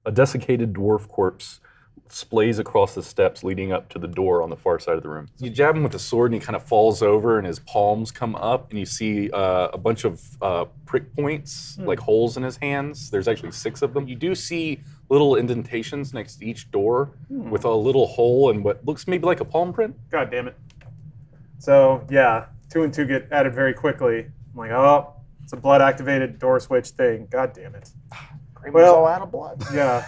A desiccated dwarf corpse splays across the steps leading up to the door on the far side of the room. You jab him with the sword and he kind of falls over and his palms come up and you see a bunch of prick points, like holes in his hands. There's actually 6 of them. You do see little indentations next to each door with a little hole and what looks maybe like a palm print. God damn it. So, yeah, 2 and 2 get added very quickly. I'm like, oh, it's a blood-activated door switch thing. God damn it. Well, all out of blood. Yeah.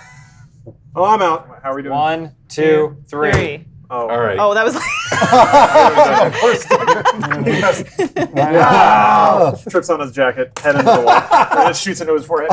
Oh, I'm out. How are we doing? 1, 2, 3. Oh, all right. Oh, that was like... Trips on his jacket, head into the wall, and then shoots into his forehead.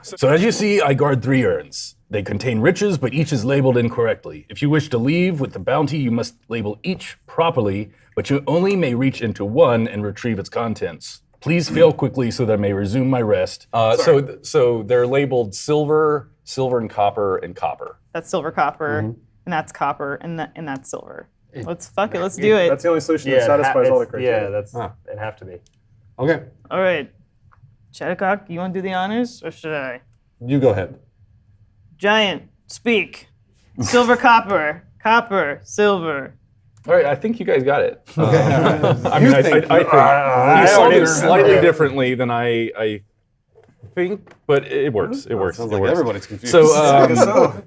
So as you see, I guard 3 urns. They contain riches, but each is labeled incorrectly. If you wish to leave with the bounty, you must label each properly, but you only may reach into one and retrieve its contents. Please fail quickly so that I may resume my rest. So they're labeled silver, silver and copper, and copper. That's silver, copper, and that's copper, and that's silver. Let's do it. That's the only solution that satisfies all the criteria. Yeah, it'd have to be. Okay, All right. Shattercock, you want to do the honors, or should I? you go ahead. Giant, speak. Silver, copper, copper, silver. All right, I think you guys got it. I You mean, think- I think I you don't solved even it slightly remember. differently than I think, but it works. It works. Sounds It like works. everybody's confused. So, So,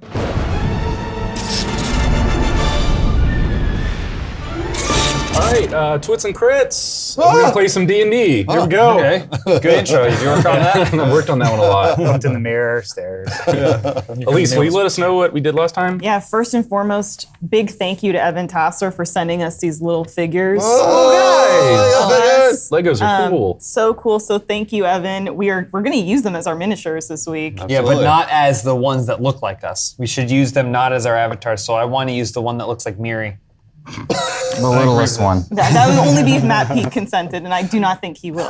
all right, Twits and Crits. We're gonna play some D&D. Here we go. Okay, good intro. Did you work on that? I worked on that one a lot. Looked in the mirror, stares. Elise, will you let us know what we did last time? Yeah, first and foremost, big thank you to Evan Tosser for sending us these little figures. Nice. Legos are cool. So cool. So thank you, Evan. We're going to use them as our miniatures this week. Yeah, but not as the ones that look like us. We should use them not as our avatars. So I want to use the one that looks like Miri. The littlest one. That would only be if Matt Pete consented, and I do not think he will.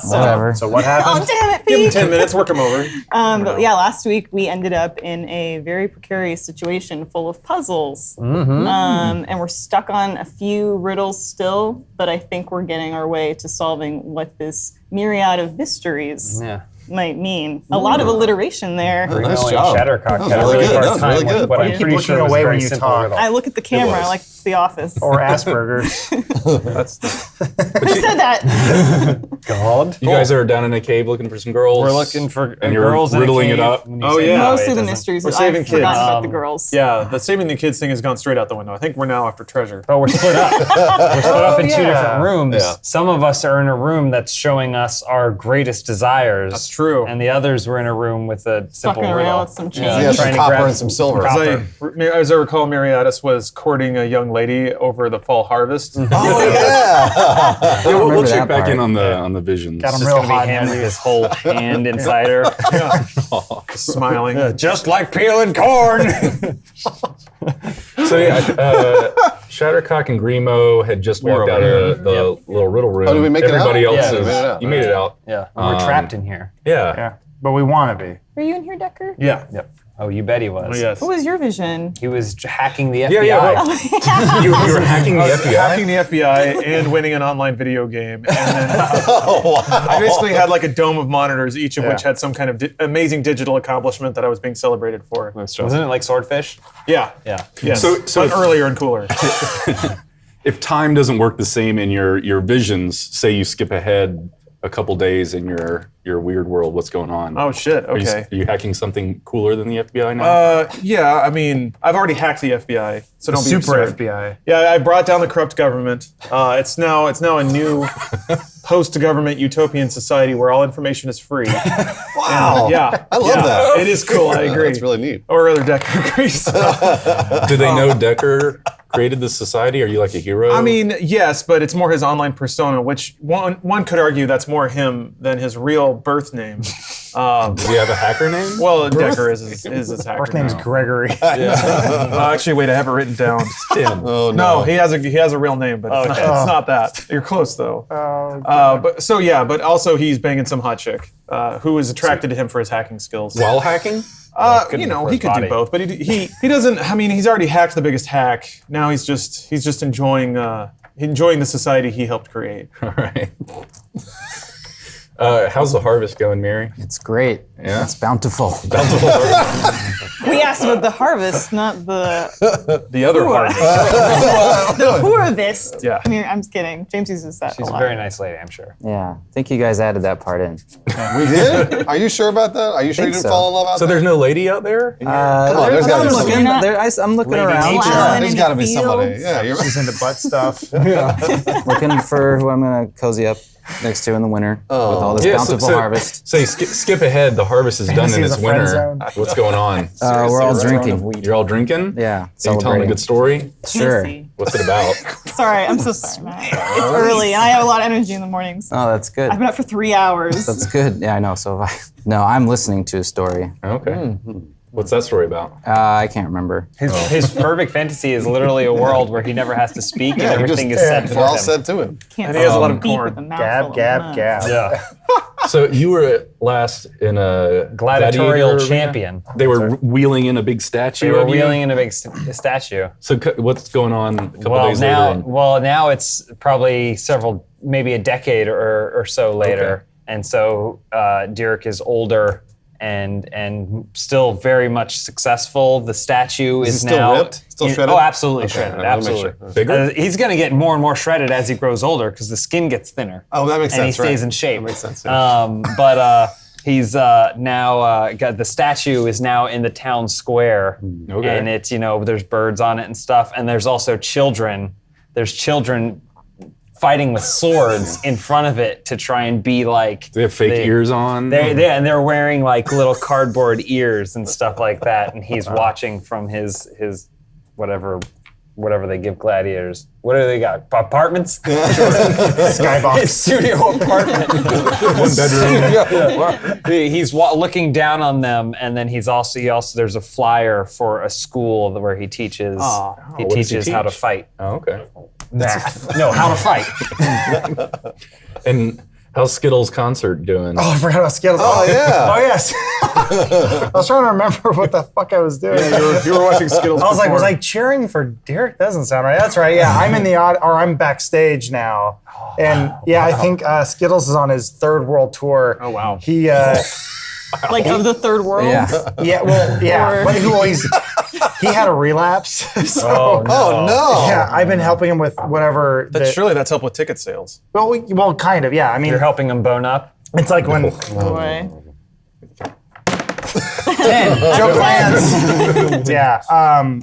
Whatever. So what happened? Oh, damn it, give him Pete! 10 minutes, work him over. But yeah, last week we ended up in a very precarious situation full of puzzles. And we're stuck on a few riddles still, but I think we're getting our way to solving what this myriad of mysteries might mean. A lot of alliteration there. Nice job. Shattercock That was had a really really good. hard That was time really with good. what Why I'm do you keep pretty looking sure was a away very when you simple talk? riddle. I look at the camera was. like it's The Office. Or Asperger's. Who said that? God. You guys are down in a cave looking for some girls. We're looking for and you're girls riddling in a it cave. up. When you Oh, say yeah. that way, Most it of the doesn't- mysteries. We're I've saving forgotten kids. about the girls. Yeah, the saving the kids thing has gone straight out the window. I think we're now after treasure. But we're split up. We're split up in 2 different rooms. Yeah. Some of us are in a room that's showing us our greatest desires. That's true. And the others were in a room with a simple Fucking around riddle. with some change. Yeah, some Trying to copper grab and some silver. As I recall, Mariatis was courting a young lady over the fall harvest. Oh, yeah. Yeah, we'll remember check that back in part. on the visions. Got 'em It's real gonna be hot him and with heavy. his whole hand inside her. Smiling. Just like peeling corn. So yeah, Shattercock and Grimo had just walked out of the little riddle room. Oh, did we make it out? Everybody else Yeah, we is. made it out. You made it out. Yeah, we're trapped in here. Yeah. Yeah. But we want to be. Were you in here, Decker? Yeah. Oh, you bet he was. Oh, yes. What was your vision? He was hacking the FBI. Yeah. You were hacking the FBI. Hacking the FBI and winning an online video game. And then I basically had like a dome of monitors, each of which had some kind of amazing digital accomplishment that I was being celebrated for. Wasn't it like Swordfish? Yeah. Yeah. Yes. So but earlier and cooler. if time doesn't work the same in your visions, say you skip ahead a couple days in your weird world, what's going on? Oh, shit. Okay. Are you hacking something cooler than the FBI now? Yeah, I mean, I've already hacked the FBI, so don't be Super absurd. FBI. Yeah, I brought down the corrupt government. It's now a new post-government utopian society where all information is free. Wow. Yeah, I love that. It is cool. I agree. That's really neat. Or rather, Decker agrees. Do they know Decker created this society? Are you like a hero? I mean, yes, but it's more his online persona, which one could argue that's more him than his real birth name. does he have a hacker name? Well, Decker is his hacker First name's name. Gregory. Actually, wait, I have it written down. Tim. Oh, No, he has a real name, but it's not that. You're close though. But also he's banging some hot chick who is attracted to him for his hacking skills. While hacking? He could do both, but he doesn't. I mean, he's already hacked the biggest hack. Now he's just enjoying the society he helped create. All right. How's the harvest going, Mary? It's great. Yeah? It's bountiful. We asked about the harvest, not the The other harvest. the harvest. Yeah. I mean, I'm just kidding. James uses that She's a a lot. very nice lady, I'm sure. Yeah. I think you guys added that part in. We did? Are you sure about that? Are you sure you think didn't so. fall in love out So there? there's no lady out there? Come on, there's gotta be I'm somebody. looking, Not- I'm looking Lady around. nature. Plowing There's in got to the be somebody. fields. Yeah, you're right. She's into butt stuff. Looking for who I'm going to cozy up next to in the winter with all this bountiful harvest. Say, skip ahead. The harvest is done Fantasy and is it's a friend winter. zone. What's going on? We're all drinking. You're all drinking? Yeah. Are you telling a good story? Sure. Messy. What's it about? Sorry, I'm so sorry, Matt. It's early, and I have a lot of energy in the mornings. Oh, that's good. I've been up for 3 hours. That's good. Yeah, I know. So have I. No, I'm listening to a story. Okay. What's that story about? I can't remember. His perfect fantasy is literally a world where he never has to speak and Yeah, you everything just- is said It's for all him. said to him. Can't And he has a lot of speak corn. with a mouthful Gab, of gab, mouth. gab. Yeah. So you were last in a Gladiatorial gladiator arena? champion. They were wheeling in a big statue. They were of you? wheeling in a big statue. So what's going on a couple Well, days now, later? now it's probably maybe a decade or so later, Okay. and so Dirick is older and still very much successful. The statue is he still now ripped? Still shredded? Oh, absolutely Okay, shredded. I wanna make Absolutely. sure. Bigger? He's going to get more and more shredded as he grows older because the skin gets thinner. Oh, that makes and sense, he stays right. in shape. That makes sense, yeah. But he's now got the statue is now in the town square, Okay. and it's there's birds on it and stuff, and there's also children. There's children fighting with swords in front of it to try and be like. They have fake ears on. And they're wearing like little cardboard ears and stuff like that, and he's watching from his whatever they give gladiators. What do they got? Apartments? Skybox. Studio apartment. One bedroom. He's looking down on them, and then he also there's a flyer for a school where he teaches. He what does he teaches how to teach? fight. Oh, okay. Math. No, how to fight. And how's Skittles' concert doing? Oh, I forgot about Skittles. Oh, yeah. Oh, yes. I was trying to remember what the fuck I was doing. You were watching Skittles I was like, before. was I cheering for Dirick? Doesn't sound right. That's right. Yeah, I'm in the I'm backstage now, and yeah, I think Skittles is on his third world tour. Oh wow. He Like of the third world. Yeah. But he had a relapse. So, Oh, no. yeah, I've been helping him with whatever. Surely that's helped with ticket sales. Well, kind of. Yeah, I mean, You're helping him bone up. it's like when Boy. joke lands. Yeah.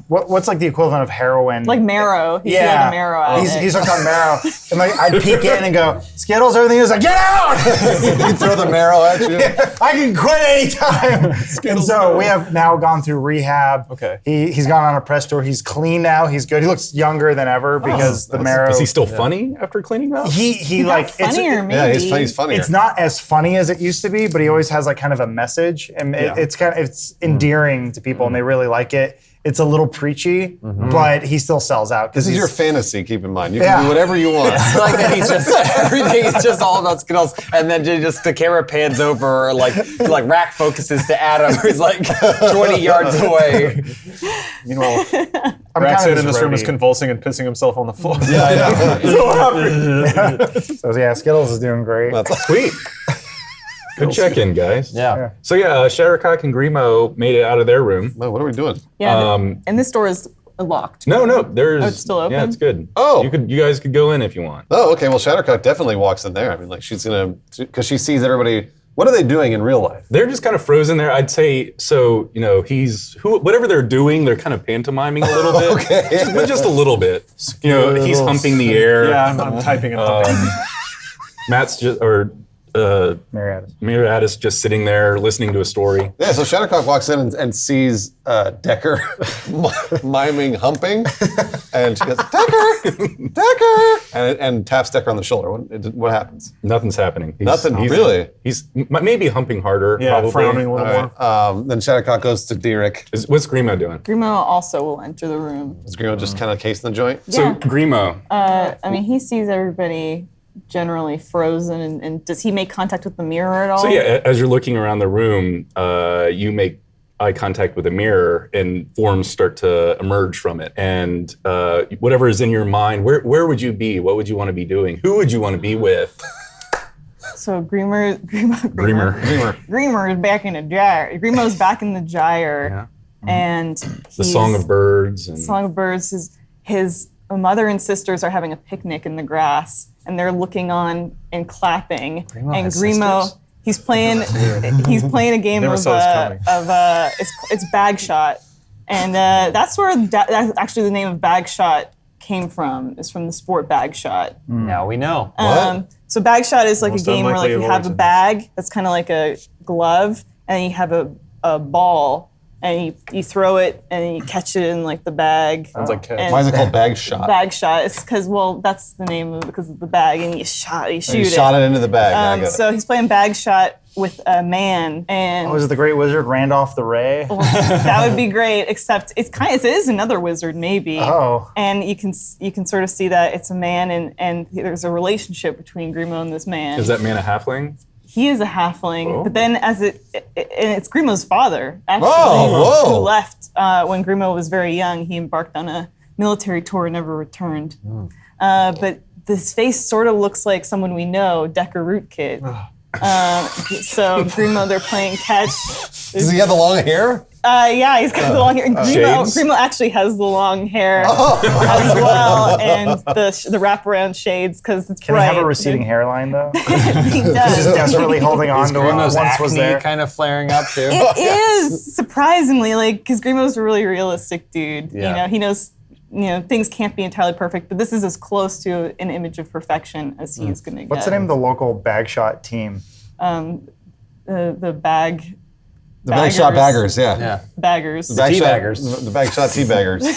What's like the equivalent of heroin? Like marrow. He Yeah, had a marrow addict. he's hooked on marrow, and like I'd peek in and go, Skittles, everything is like, get out! You throw the marrow at you. I can quit anytime. And so we have now gone through rehab. Okay. He's gone on a press tour. He's clean now. He's good. He looks younger than ever because the marrow. Is he still funny after cleaning up? He Got like funnier, maybe. Yeah, he's funnier. it's not as funny as it used to be, but he always has like kind of a message, and it's endearing to people, and they really like it. It's a little preachy, but he still sells out. This is your fantasy, keep in mind. You can Yeah. do whatever you want. Like that he's just everything is just all about Skittles, and then just the camera pans over, like rack focuses to Adam, who's like 20 yards away. Meanwhile, I'm Rax kind of in this room is roadie. convulsing and pissing himself on the floor. Yeah, I know. So yeah, Skittles is doing great. Sweet. Good check-in, guys. Yeah. So Shattercock and Grimo made it out of their room. Man, what are we doing? Yeah, and this door is locked. No, there's. Oh, it's still open? Yeah, it's good. Oh. you guys could go in if you want. Oh, okay. Well, Shattercock definitely walks in there. I mean, like she's gonna, because she sees everybody. What are they doing in real life? They're just kind of frozen there. I'd say so. Whatever they're doing, they're kind of pantomiming a little bit. Okay. just a little bit. He's humping the air. Yeah, I'm typing and humping. Matt's just Marietta. Miratis just sitting there listening to a story. Yeah, so Shattercock walks in and sees Decker miming humping, and she goes, Decker, and taps Decker on the shoulder. What happens? Nothing's happening. Nothing, really? He's maybe humping harder. Yeah, probably. frowning a little All right. Then Shattercock goes to Dirick. What's Grimo doing? Grimo also will enter the room. Is Grimo just kind of casing the joint? Yeah. So Grimo, I mean, he sees everybody generally frozen, and does he make contact with the mirror at all? So as you're looking around the room, you make eye contact with a mirror, and forms start to emerge from it. And whatever is in your mind, where would you be? What would you want to be doing? Who would you want to be with? So Grimo Dreamer. is back in the gyre. Grimo's back in the gyre, and The Song of Birds. And Song of Birds. His mother and sisters are having a picnic in the grass, and they're looking on and clapping. And Grimo, he's playing a game Never of saw this coming. it's Bag Shot, and that's where that's actually the name of Bag Shot came from. Is from the sport Bag Shot. Now we know. So Bag Shot is like Most a game where like unlikely you of have a origins. bag that's kind of like a glove, and then you have a ball, and you throw it, and you catch it in like the bag. Sounds like catch. And- Why is it called bag shot? Bag Shot. It's because that's the name of because of the bag, and you shoot You it. shot it into the bag. I get it. So he's playing Bag Shot with a man, and Was it the Great Wizard Randolph the Ray? that would be great. Except it is another wizard maybe. Oh. And you can sort of see that it's a man, and there's a relationship between Grimo and this man. is that man a halfling? He is a halfling, Oh. but then and it's Grimo's father actually, Oh, whoa. who left when Grimo was very young. He embarked on a military tour and never returned. But this face sort of looks like someone we know, Decker Rootkit. So Grimo, they're playing catch. Does he have the long hair? Yeah, he's got the long hair. And Shades? Grimo actually has the long hair as well, and the wraparound shades because it's Can bright. I have a receding hairline though? He Just does. desperately holding on to what Grimo's once was acne there. kind of flaring up too. It is surprisingly because Grimo's a really realistic dude. Yeah. You know, he knows things can't be entirely perfect, but this is as close to an image of perfection as he's going to get. What's the name of the local bag shot team? The bag. The bag shot baggers, yeah. Yeah. Baggers. The bag Teabaggers. shot, the bag shot tea baggers.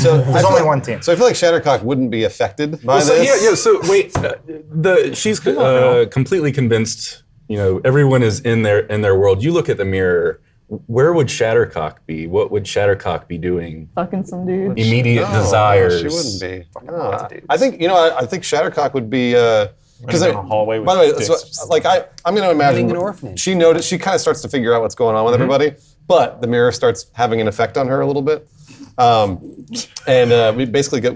So There's only one team. So I feel like Shattercock wouldn't be affected by So, this. yeah. So wait, she's completely convinced. Everyone is in their world. You look at the mirror. Where would Shattercock be? What would Shattercock be doing? Fucking some dude. Immediate desires. She wouldn't be. lots of dudes. I think I think Shattercock would be because Running down a hallway with by the way, dicks. so, like I'm going to imagine an orphanage. she kind of starts to figure out what's going on with everybody, but the mirror starts having an effect on her a little bit, and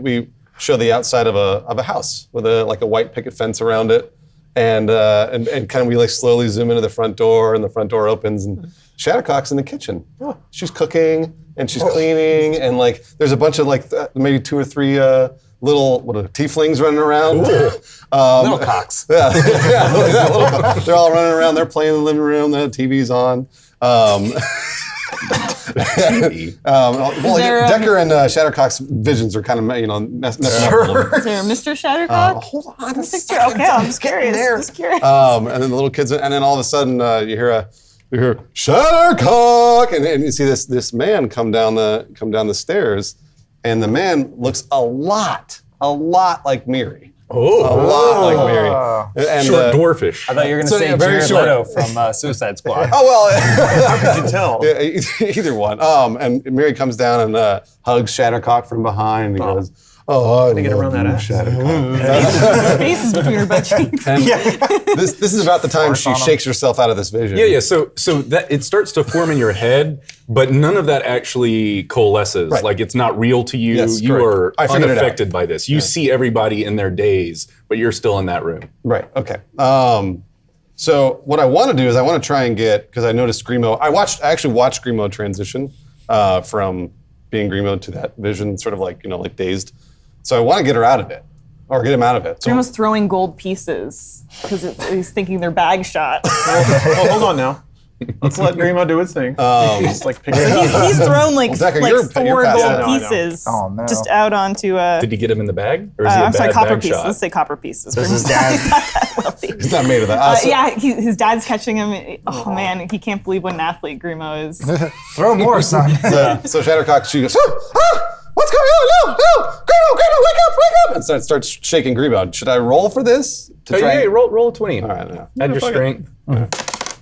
we show the outside of a house with a white picket fence around it, and kind of we like slowly zoom into the front door, and the front door opens, and Shattercock's in the kitchen. She's cooking and she's cleaning, and like there's a bunch of maybe 2 or 3 little tieflings running around. Little cocks. Yeah, little cocks. They're all running around. They're playing in the living room. The TV's on. Decker and Shattercock's visions are kind of messing up a little bit. Is there a Mr. Shattercock? Hold on a Picture? Okay, I'm just curious. Just curious. And then the little kids, and then all of a sudden you hear Shattercock, and you see this man come down the stairs, and the man looks a lot like Miri. A lot like Miri. And, Short dwarfish. I thought you were going to So, say yeah, very Jared short. Leto from Suicide Squad. oh well. How could you tell? Yeah, either one. And Miri comes down and hugs Shattercock from behind, and he goes, "Oh, I get love around that you, ass. Shattercock." Faces between her butt cheeks. And this is about the time she shakes herself out of this vision. Yeah. So that it starts to form in your head, but none of that actually coalesces. Right. Like it's not real to you. Yes, You correct. are I figured it out. unaffected by this. You see everybody in their days, but you're still in that room. Right. Okay. So what I want to do is I want to try and get, because I noticed Grimo. I actually watched Grimo transition from being Grimo to that vision, sort of like dazed. So I want to get her out of it, or get him out of it. So Grimo's throwing gold pieces because he's thinking they're bag shot. Well, hold on now. Let's let Grimo do his thing. Just like pick it up. He's thrown like Decker, you're 4 fast. gold Yeah, I know. pieces Oh, no. just out onto. Did he get him in the bag, or is he a I'm bad sorry, copper bag pieces. shot? Let's say copper pieces. Does his He's dad- not that wealthy. he's not made of that. Yeah, his dad's catching him. Oh man, he can't believe what an athlete Grimo is. Throw more, son. So Shattercock, she goes, "What's going on? No, Grimo, wake up!" And starts shaking Grimo. Should I roll for this? To Hey, roll a 20. All right, yeah. Add your strength.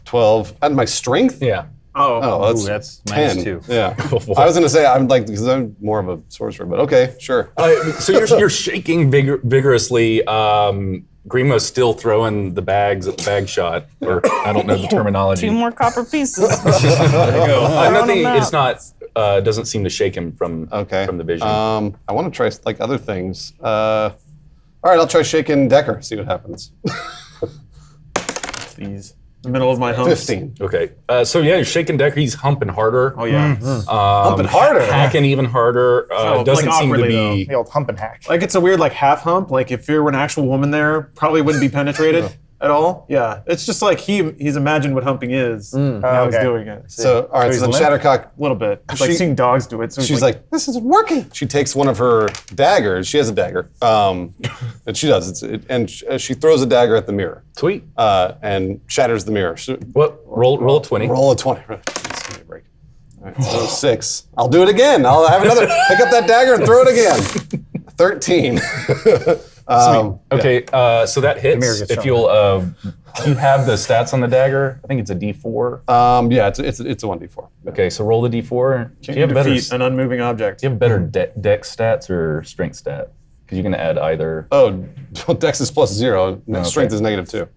12. And my strength? Yeah. Oh, Ooh, that's minus 10. 2. Yeah. I was going to say, because I'm more of a sorcerer, but okay, sure. So you're shaking vigorously. Grimo's still throwing the bags at the bag shot, or I don't know the terminology. 2 more copper pieces. Nothing. out. It's not. Doesn't seem to shake him from from the vision. I want to try other things. All right, I'll try shaking Decker, see what happens. these. The middle of my humps. 15. Okay. So yeah, you're shaking Decker. He's humping harder. Oh yeah. Humping harder. Hacking even harder. Doesn't like seem to awkwardly, be. The old hump and hack. Like it's a weird like half hump. Like if there were an actual woman there, probably wouldn't be penetrated at all. Yeah. It's just like he's imagined what humping is. Now he's okay. doing it. So, all right, so then he's limp? Shattercock, A little bit. It's like She- seeing dogs do it. So she's like, this isn't working. She takes one of her daggers. She has a dagger. And she does. She throws a dagger at the mirror Sweet. and shatters the mirror. So, What? Roll a 20. roll a 20. Let's give me a break. All right, so 6. I'll do it again. I'll have another. Pick up that dagger and throw it again. 13. Okay, so that hits. mirror gets If shown. you'll, do you have the stats on the dagger? I think it's a D4. Yeah, it's a 1d4. Okay, so roll the D4. Do you have better? defeat an unmoving object. Do you have better dex stats or strength stat? Because you can add either. Oh, Dex is +0. okay. Strength is -2.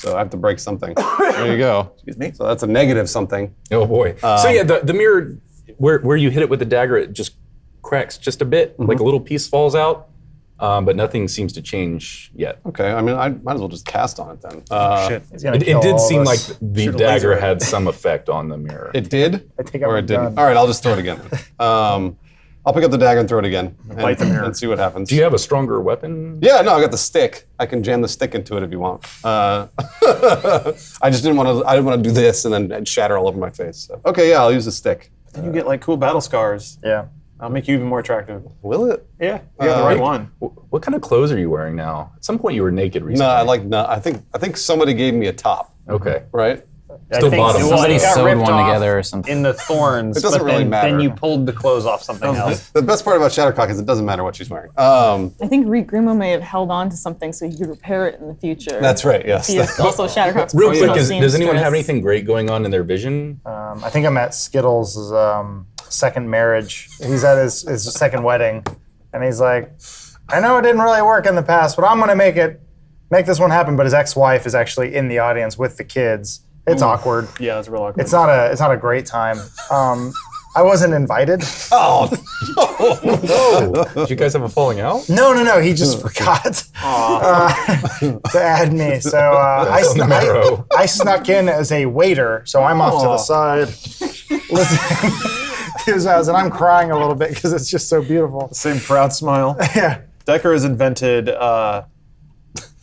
So I have to break something. There you go. Excuse me. So that's a negative something. Oh boy. So yeah, the mirror, where you hit it with the dagger, it just cracks just a bit, like a little piece falls out, but nothing seems to change yet. Okay, I mean, I might as well just cast on it then. Shit. He's gonna It kill did all seem of like us. the Shoot a dagger laser at had some effect on the mirror. It did? I think Or I'm it didn't? done. All right, I'll just throw it again. I'll pick up the dagger and throw it again. Bite the mirror. And see what happens. Do you have a stronger weapon? Yeah, no, I got the stick. I can jam the stick into it if you want. I just didn't want to. I didn't want to do this and then shatter all over my face. So. Okay, yeah, I'll use the stick. Then you get like cool battle scars. Yeah. I'll make you even more attractive. Will it? Yeah. You got the right one. What kind of clothes are you wearing now? At some point you were naked recently. No. I think somebody gave me a top. Okay. Right? Still bottom. Somebody it got sewed ripped one off together or something. in the thorns, It doesn't but really then, matter. then you pulled the clothes off something else. The best part about Shattercock is it doesn't matter what she's wearing. I think Reek Grimo may have held on to something so he could repair it in the future. That's right. Yes. He is also Shattercock's Real personal quick, does anyone have seamstress. anything great going on in their vision? I think I'm at Skittles' second marriage. He's at his second wedding, and he's like, I know it didn't really work in the past, but I'm gonna make this one happen. But his ex-wife is actually in the audience with the kids. It's awkward. Yeah, it's real awkward. It's not a great time. I wasn't invited. Did you guys have a falling out? No. He just forgot to add me. So I snuck in as a waiter. So I'm off to the side, listening to his house, and I'm crying a little bit because it's just so beautiful. Same proud smile. Yeah. Decker has invented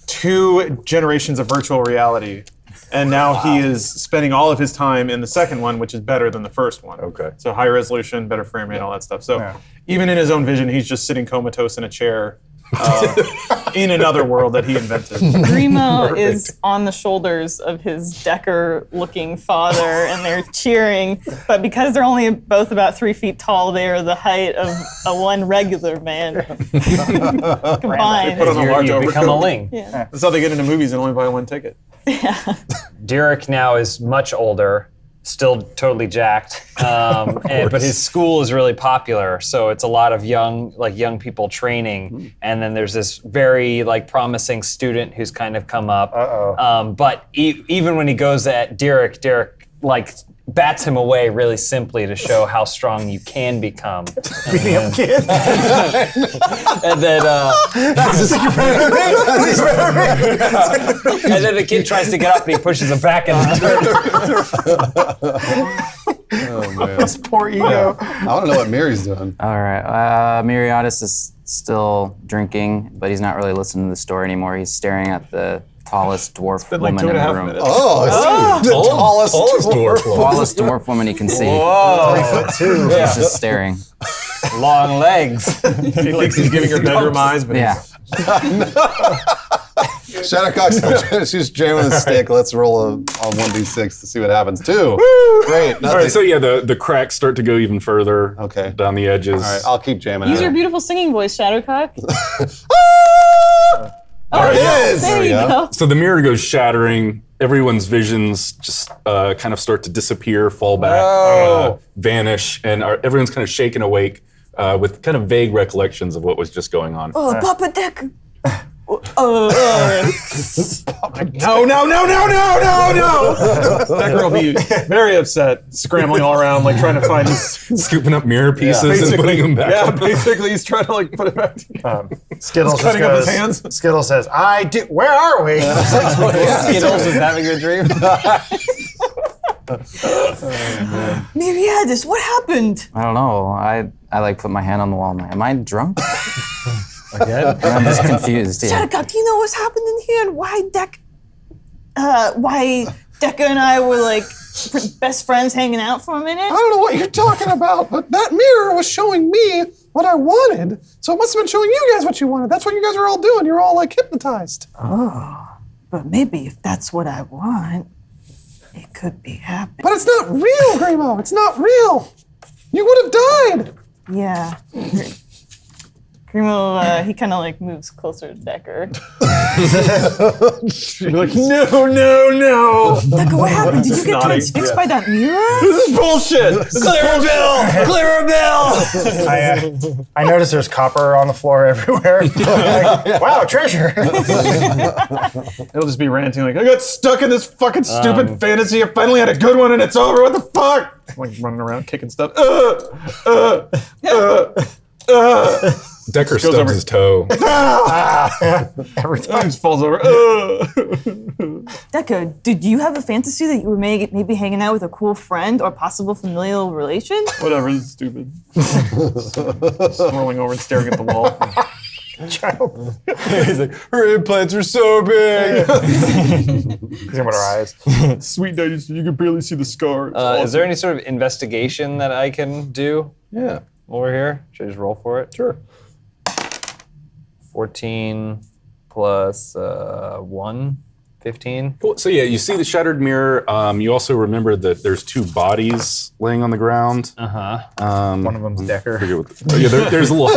2 generations of virtual reality. And now he is spending all of his time in the second one, which is better than the first one. Okay. So high resolution, better frame rate, all that stuff. So even in his own vision, he's just sitting comatose in a chair in another world that he invented. Grimo is on the shoulders of his Decker-looking father, and they're cheering. But because they're only both about 3 feet tall, they are the height of one regular man combined. Put on a large You become a overcoat. ling. That's how they get into movies and only buy one ticket. Dirick now is much older, still totally jacked, but his school is really popular. So it's a lot of young people training, and then there's this very promising student who's kind of come up. But even when he goes at Dirick bats him away really simply to show how strong you can become. Beating up kids. And then, and then the kid tries to get up and he pushes him back into the His poor ego. I want to know what Mary's doing. All right. Miriadis is still drinking, but he's not really listening to the story anymore. He's staring at the tallest dwarf Been like woman in 2.5 the room. minutes. Oh, it's the tallest dwarf. Tallest dwarf woman he can see. 3'2". He's just staring. long legs. He thinks he's giving her bedroom eyes, but Yeah. Shattercock's she's jamming the stick. Let's roll on 1d6 to see what happens. 2. Great. Nothing. All right, so yeah, the cracks start to go even further Okay. down the edges. All right, I'll keep jamming. Use at your it. beautiful singing voice, Shattercock. There it is. There you go. So the mirror goes shattering. Everyone's visions just kind of start to disappear, fall back, vanish, and everyone's kind of shaken awake with kind of vague recollections of what was just going on. Oh, Papa Decker. No. That girl will be very upset, scrambling all around, like trying to find his. Scooping up mirror pieces and putting them back. Yeah, basically, he's trying to like put it back together. Skittles Cutting just up his goes, hands. Skittles says, "I do. Where are we?" Skittles is having a dream. Myriadis, what happened? I don't know. I like put my hand on the wall. Am I drunk? Again? I'm just confused. Yeah. Shattercock, do you know what's happening here and why Decca and I were like best friends hanging out for a minute? I don't know what you're talking about, but that mirror was showing me what I wanted. So it must have been showing you guys what you wanted. That's what you guys are all doing. You're all like hypnotized. But maybe if that's what I want, it could be happening. But it's not real, Grimo. It's not real. You would have died. Yeah. Grimo, he kind of like moves closer to Decker. You're like, no. Decker, what happened? Did you get nodding. transfixed by that mirror? This is bullshit. Clear a bill. I notice there's copper on the floor everywhere. Like, wow, treasure. It'll just be ranting like, I got stuck in this fucking stupid fantasy. I finally had a good one and it's over. What the fuck? Like running around kicking stuff. Decker Goes stubs over. his toe. Every time. Just falls over. Decker, did you have a fantasy that you were maybe hanging out with a cool friend or possible familial relation? Whatever, this is stupid. Swirling over and staring at the wall. He's like, her implants are so big. Looking at our eyes. Sweet daddy, you can barely see the scar. Is there any sort of investigation that I can do Yeah. over here? Should I just roll for it? Sure. 14 plus 1, 15. Cool. So yeah, you see the shattered mirror. You also remember that there's two bodies laying on the ground. One of them's Decker. Yeah, there's a little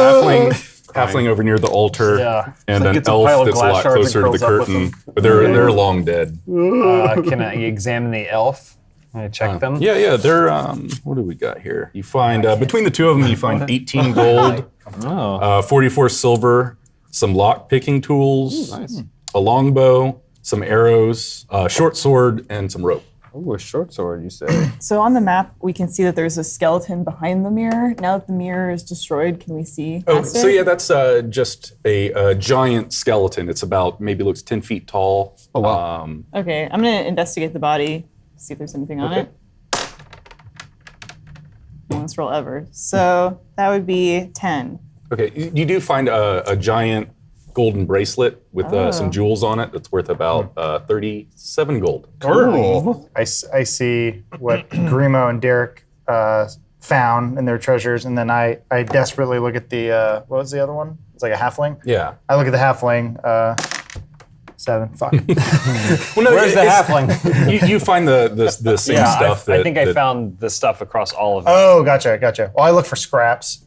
halfling over near the altar, Yeah. and an gets a pile elf of that's a glass lot shards and closer to the curls up with curtain. them. But they're long dead. Can I examine the elf? Can I check them? Yeah, they're what do we got here? You find between the two of them, you find 18 gold, 44 silver, some lock picking tools, a longbow, some arrows, a short sword, and some rope. Ooh, a short sword, you say? So on the map, we can see that there's a skeleton behind the mirror. Now that the mirror is destroyed, can we see past So it? yeah, that's just a giant skeleton. It's about maybe looks 10 feet tall. Oh, wow. Okay, I'm gonna investigate the body, see if there's anything on it. Longest roll ever. So that would be 10. Okay, you do find a giant golden bracelet with some jewels on it that's worth about 37 gold. Cool. I see what Grimo and Dirick found in their treasures, and then I desperately look at the, what was the other one? It's like a halfling? Yeah. I look at the halfling, 7, fuck. Well, no, Where's the halfling? You find the same Yeah, stuff. I think I found the stuff across all of them. Oh, gotcha. Well, I look for scraps.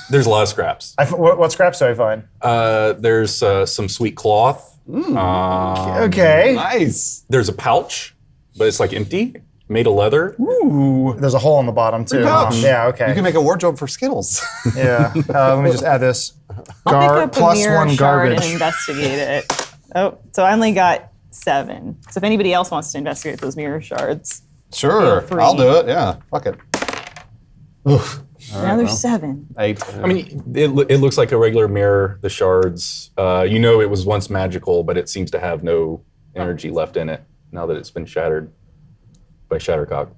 There's a lot of scraps. What scraps do I find? There's some sweet cloth. Okay. Nice. There's a pouch, but it's like empty, made of leather. There's a hole in the bottom, too. pouch. Yeah, okay. You can make a wardrobe for Skittles. Yeah. Let me just add this. I'll pick up Plus a mirror 1 shard garbage. and investigate it. Oh, so I only got 7. So if anybody else wants to investigate those mirror shards, Sure, Feel free. I'll do it. Yeah, fuck it. Oof. now there's 7. 8. I mean, it looks like a regular mirror, the shards. You know it was once magical, but it seems to have no energy left in it now that it's been shattered by Shattercock.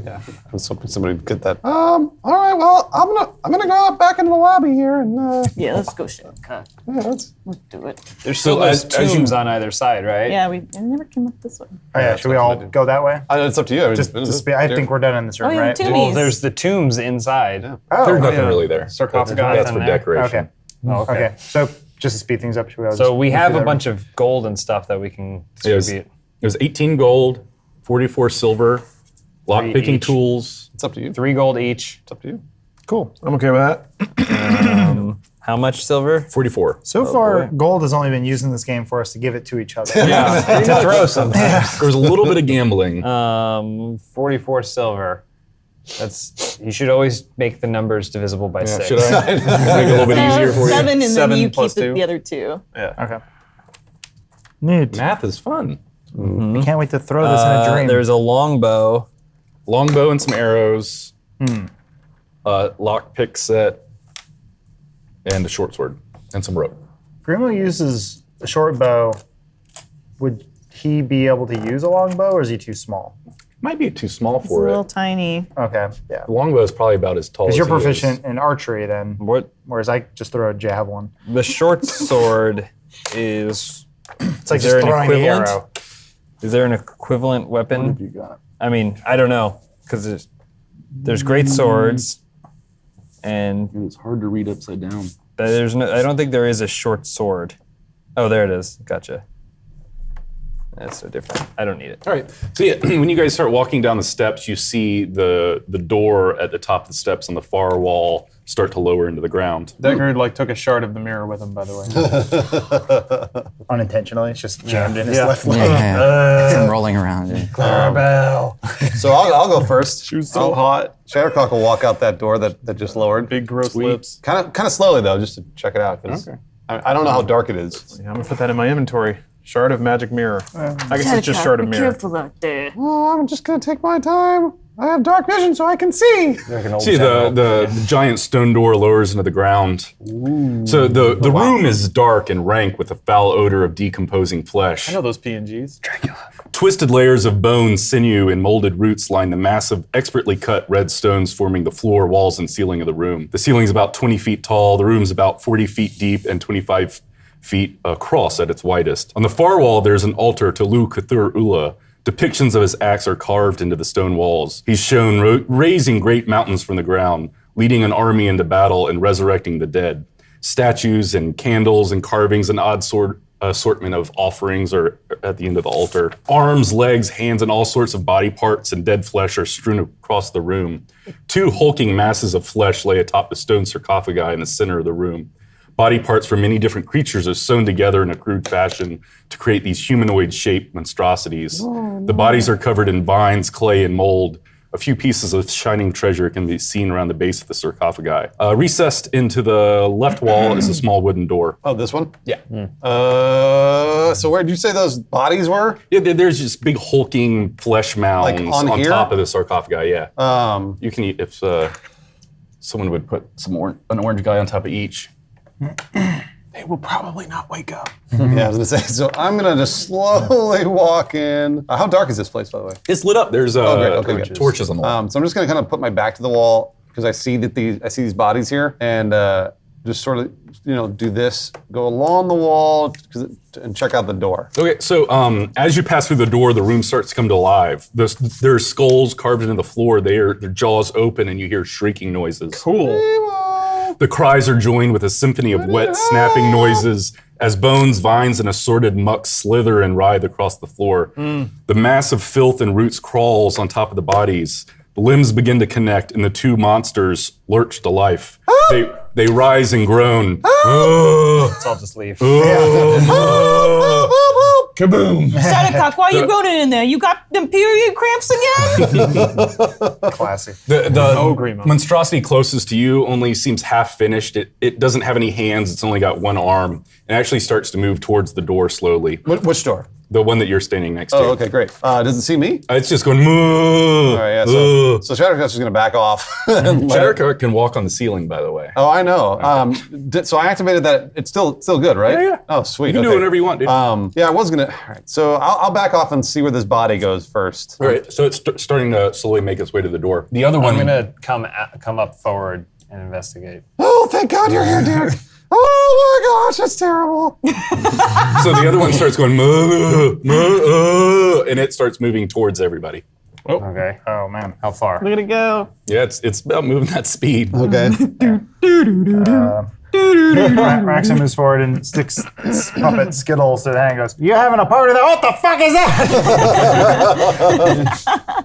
I was hoping somebody would get that. All right. Well, I'm gonna go out back into the lobby here and Yeah, let's go Shattercock. yeah, let's. Let's do it. There's still as- those as you- tombs on either side, right? Yeah, we never came up this way. Oh, yeah, should we all go that way? It's up to you. I mean, I think we're done in this room, Oh, yeah, right? the Well, tombs. there's the tombs inside. Oh, There's nothing really there. Sarcophagus. That's for there. decoration. okay. Okay. So just to speed things up, should we all So just we go have through a that bunch of gold and stuff that we can distribute. There's 18 gold, 44 silver, lock picking each. tools. It's up to you. 3 gold each. It's up to you. Cool. I'm okay with that. How much silver? 44. So far, gold has only been used in this game for us to give it to each other. Yeah, to throw sometimes. There was a little bit of gambling. 44 silver. You should always make the numbers divisible by 6. Should I make it a little bit easier for you? 7 and then 7 you plus keep 2. the other 2. Okay. Neat. Math is fun. I can't wait to throw this in a dream. There's a longbow. Longbow and some arrows. Lockpick set. And a short sword. And some rope. Grimo uses a short bow. Would he be able to use a long bow, or is he too small? Might be too small It's a for little it. tiny. Okay, yeah. The longbow is probably about as tall as Because you're he is. proficient in archery then, What? whereas I just throw a javelin. The short sword is. It's like Is just there an throwing the equivalent? arrow. Is there an equivalent weapon? You got. I mean, I don't know, because there's great swords, and It's hard to read upside down. there's no. I don't think there is a short sword. Oh, there it is. Gotcha. That's so different. I don't need it. All right. So yeah, when you guys start walking down the steps, you see the door at the top of the steps on the far wall start to lower into the ground. Deckard like took a shard of the mirror with him, by the way. Unintentionally, it's just jammed in his left leg. Yeah. rolling around. Yeah. So I'll go first. She was so hot. Shattercock will walk out that door that just lowered. Big gross lips. Kind of slowly though, just to check it out. 'Cause I don't know how dark it is. Yeah, I'm gonna put that in my inventory. Shard of magic mirror. I guess it's just shard of mirror. Careful out there. Oh, I'm just gonna take my time. I have dark vision, so I can see. See the giant stone door lowers into the ground. So the room is dark and rank with a foul odor of decomposing flesh. I know those PNGs. Twisted layers of bone, sinew, and molded roots line the massive, expertly cut red stones forming the floor, walls, and ceiling of the room. The ceiling's about 20 feet tall, the room's about 40 feet deep and 25 feet across at its widest. On the far wall, there's an altar to Lu Kathur Ula. Depictions of his axe are carved into the stone walls. He's shown raising great mountains from the ground, leading an army into battle and resurrecting the dead. Statues and candles and carvings and odd assortment of offerings are at the end of the altar. Arms, legs, hands, and all sorts of body parts and dead flesh are strewn across the room. Two hulking masses of flesh lay atop the stone sarcophagi in the center of the room. Body parts from many different creatures are sewn together in a crude fashion to create these humanoid-shaped monstrosities. The bodies are covered in vines, clay, and mold. A few pieces of shining treasure can be seen around the base of the sarcophagi. Recessed into the left wall is a small wooden door. Oh, this one? Yeah. So where did you say those bodies were? Yeah, there's just big hulking flesh mounds on on here? top of the sarcophagi, yeah. Um, You can eat if someone would put an orange guy on top of each. They will probably not wake up. yeah, I was gonna say. So I'm gonna just slowly walk in. How dark is this place, by the way? It's lit up. There's great. Okay, good. torches on the wall. So I'm just gonna kind of put my back to the wall because I see these bodies here, and just sort of do this, go along the wall, and check out the door. Okay, so as you pass through the door, the room starts to come to life. There's skulls carved into the floor. Their jaws open, and you hear shrieking noises. Cool. The cries are joined with a symphony of wet, snapping noises as bones, vines, and assorted muck slither and writhe across the floor. The mass of filth and roots crawls on top of the bodies. The limbs begin to connect, and the two monsters lurch to life. They rise and groan. Let's all just leave. Kaboom! Shattercock, why are you groaning in there? You got them period cramps again? Classy. The Grimo. monstrosity closest to you only seems half finished. It doesn't have any hands. It's only got one arm. It actually starts to move towards the door slowly. Which door? The one that you're standing next to. Oh, okay, great. Does it see me? It's just going moo. All right, yeah. So Shattercock's just gonna back off. Shattercock can walk on the ceiling, by the way. Oh, I know. So I activated that. It's still good, right? Yeah. Oh, sweet. You can do whatever you want, dude. Yeah, I was gonna. All right. So I'll back off and see where this body goes first. All right, so it's starting to slowly make its way to the door. The other one, I'm gonna come up forward and investigate. Oh, thank God you're here, Dirick. Oh my gosh, that's terrible. so the other one starts going moo, moo, and it starts moving towards everybody. Okay. Oh man. How far? Look at it go. Yeah, it's about moving that speed. Okay. Raxon moves forward and sticks puppet Skittles to the hand and goes, "You having a party there? What the fuck is that?"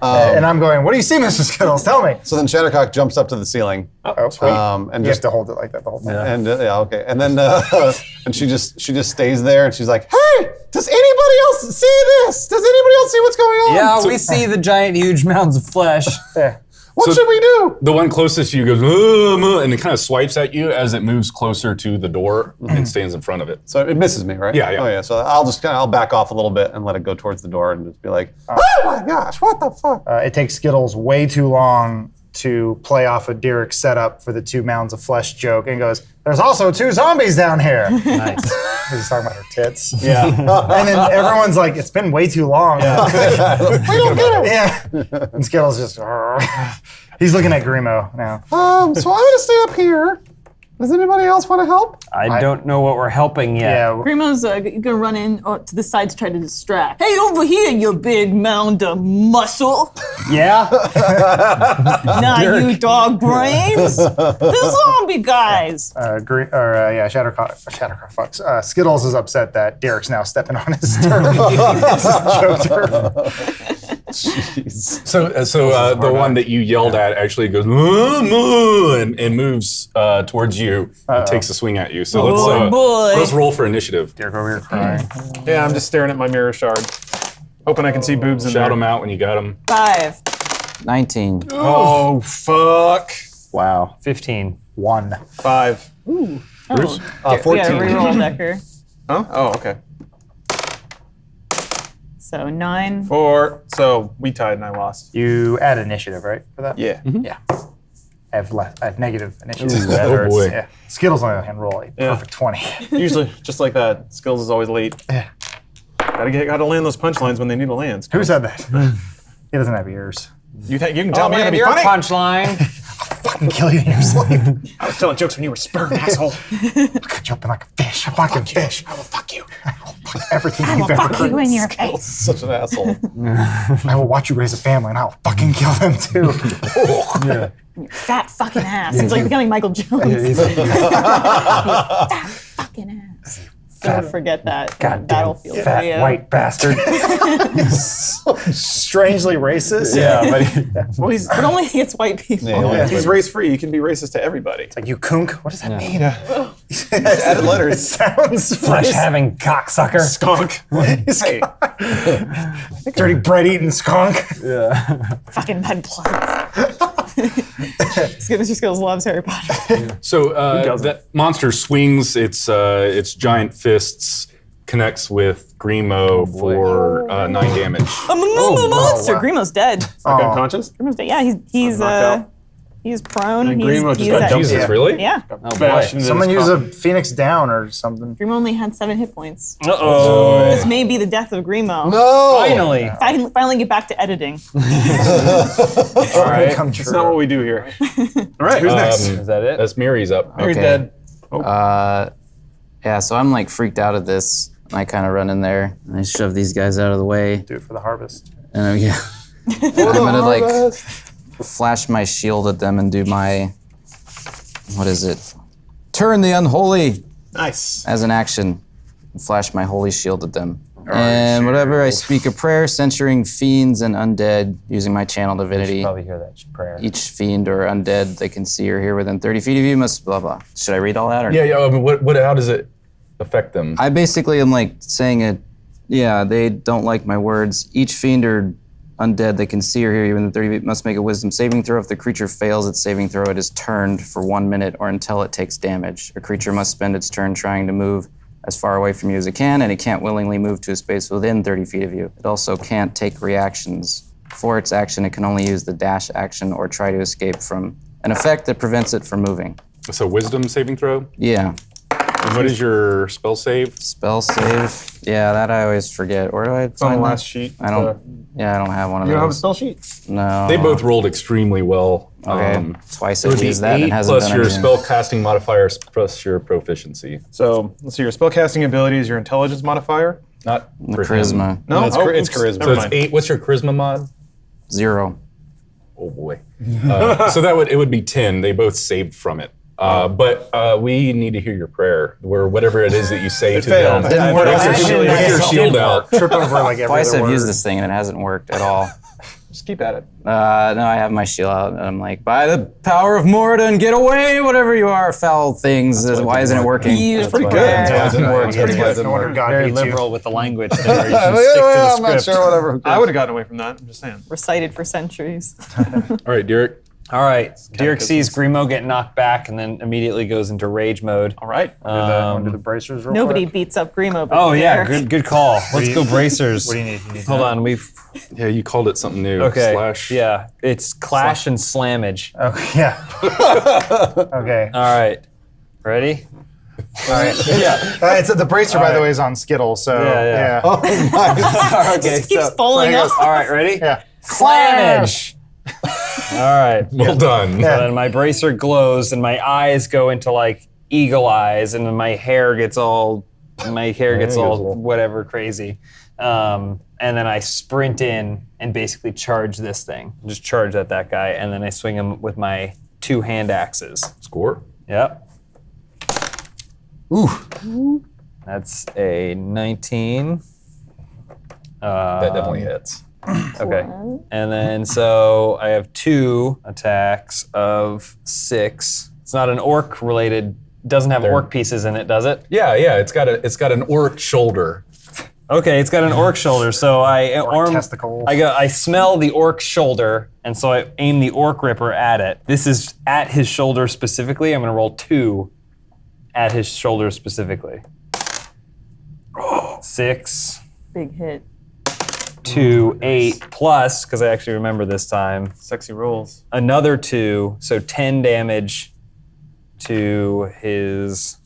And I'm going, "What do you see, Mr. Skittles? Tell me." So then Shattercock jumps up to the ceiling. Oh, sweet. And You just have to hold it like that the whole time. and okay. And then and she just stays there and she's like, "Hey, does anybody else see this? Does anybody else see what's going on?" Yeah, we see the giant, huge mounds of flesh. Yeah. What should we do? The one closest to you goes, and it kind of swipes at you as it moves closer to the door and stands in front of it. So it misses me, right? Yeah, yeah. Oh yeah. So I'll back off a little bit and let it go towards the door and just be like, oh my gosh, what the fuck? It takes Skittles way too long to play off of Dirick's setup for the 2 mounds of flesh joke and goes, there's also 2 zombies down here. Nice. He's talking about her tits. Yeah. And then everyone's like, it's been way too long. We don't get it. Yeah. And Skittles just, he's looking at Grimo now. So I'm gonna stay up here. Does anybody else want to help? I don't know what we're helping yet. Yeah. Grimo's gonna run in to the side to try to distract. Hey, over here, you big mound of muscle. Yeah? Not you dog brains. The zombie guys. Shattercock fucks. Skittles is upset that Dirick's now stepping on his turf. His joke turf. So the one that you yelled at actually goes and moves towards you and takes a swing at you. So let's roll for initiative. Dirick over here crying. Yeah, I'm just staring at my mirror shard, hoping I can see boobs in Shout there. them out when you got them. 5. 19. Oh fuck! Wow. 15. 1. 5. Bruce? 14. Yeah, reroll Decker. Huh? Oh, okay. So 9. 4. So we tied and I lost. You add initiative, right, for that? Yeah. Yeah. I have negative initiative. Ooh, oh boy. Yeah. Skittles on the other hand roll a perfect 20. Usually, just like that. Skills is always late. Yeah. Gotta land those punchlines when they need to land. Who said that? He doesn't have ears. You think you can tell me how to be you're funny? a punchline. Fucking kill you in your sleep. I was telling jokes when you were sperm, asshole. I'll cut you up like a fish. A fucking fish. I will fuck you. I will fuck everything you've ever heard. in your face. Such an asshole. I will watch you raise a family and I'll fucking kill them too. Yeah. Fat fucking ass. He's like becoming Michael Jones. Fat fucking ass. Don't forget that battlefield Fat video. white bastard. Strangely racist. Yeah, but well, But only against white people. he's race free. He can be racist to everybody. Like you kunk? What does that mean? Added It letters. sounds Flesh having cocksucker. Skunk. Hey, dirty bread eating skunk. Fucking bad plugs. Mr. Skills loves Harry Potter. So that monster swings its giant fists, connects with Grimo for 9 damage. Monster. Grimo's dead. like unconscious. Grimo's dead. Yeah, he's knocked out. he's prone. And He's, Grimo just he's got at- jumped. Jesus, really? Yeah. Bashed into Someone his use a coffin. Phoenix down or something. Grimo only had 7 hit points. Uh-oh. This may be the death of Grimo. No. Finally. Finally get back to editing. All right. Come That's true. not what we do here. All right, who's next? Is that it? That's Mary's up. Mary's okay. dead. Yeah, so I'm like freaked out at this. I kind of run in there and I shove these guys out of the way. Do it for the harvest. And I'm gonna like flash my shield at them and do my, what is it? Turn the unholy Nice. as an action. Flash my holy shield at them. And whatever, I speak a prayer censuring fiends and undead using my channel divinity. Probably hear that prayer. Each fiend or undead they can see or hear within 30 feet of you must blah blah. Should I read all that or? Yeah. I mean, how does it affect them? I basically am like saying it, yeah, they don't like my words. Each fiend or undead they can see or hear you within 30 feet must make a wisdom saving throw. If the creature fails its saving throw, it is turned for 1 minute or until it takes damage. A creature must spend its turn trying to move as far away from you as it can, and it can't willingly move to a space within 30 feet of you. It also can't take reactions. For its action, it can only use the dash action or try to escape from an effect that prevents it from moving. So wisdom saving throw. Yeah. And what is your spell save? Spell save. Yeah, that I always forget. Where do I It's on the find that? last sheet. I don't. Yeah, I don't have one of You don't have a those. spell sheet? No. They both rolled extremely well. Okay. Twice It would I've be used that and 8 it hasn't plus done your anything. spell casting modifier plus your proficiency. So let's see. Your spellcasting ability is your intelligence modifier. Not The for him. charisma. No, it's oops. charisma. Never So it's mind. 8. What's your charisma mod? 0. Oh boy. So it would be 10. They both saved from it. But we need to hear your prayer, or whatever it is that you say to them. failed. Didn't work. With your shield out. Trip over like every Twice other I've word. used this thing and it hasn't worked at all. Just keep at it. No, I have my shield out and I'm like, by the power of Moradin, get away, whatever you are, foul things. Why isn't it working? Beautiful. Pretty good. Yeah, it didn't work. Pretty That's why it good. didn't No wonder work. God Very hates you. liberal with the language there. You should stick to the I'm not script. sure. Whatever. I would have gotten away from that. I'm just saying. Recited for centuries. All right, Dirick. All right. Dirick sees Grimo get knocked back and then immediately goes into rage mode. All right. Want to do the bracers real Nobody quick? beats up Grimo. But Oh yeah, Dirick. good call. Let's go bracers. What do you need? You need Hold that? on, Yeah, you called it something new. Okay. Slash. Yeah, it's clash and slammage. Okay, yeah. Okay. All right. Ready? All right. Yeah. It's the bracer, by the way, is on Skittles. So Yeah. Oh my. Okay. It keeps falling so he goes, off. all right, ready? Yeah. Slammage. All right. Well done. And then my bracer glows and my eyes go into like eagle eyes and then my hair gets all whatever crazy. And then I sprint in and basically charge this thing. Just charge at that guy and then I swing him with my 2 hand axes. Score. Yep. Ooh. That's a 19. That definitely hits. Okay. And then so I have 2 attacks of 6. It's not an orc related. Doesn't have orc pieces in it, does it? Yeah. It's got an orc shoulder. Okay, it's got an orc shoulder. So testicles. I smell the orc shoulder, and so I aim the orc ripper at it. This is at his shoulder specifically. I'm gonna roll 2 at his shoulder specifically. 6, Big hit. 2, 8 plus, because I actually remember this time. Sexy rolls. Another 2, so 10 damage to his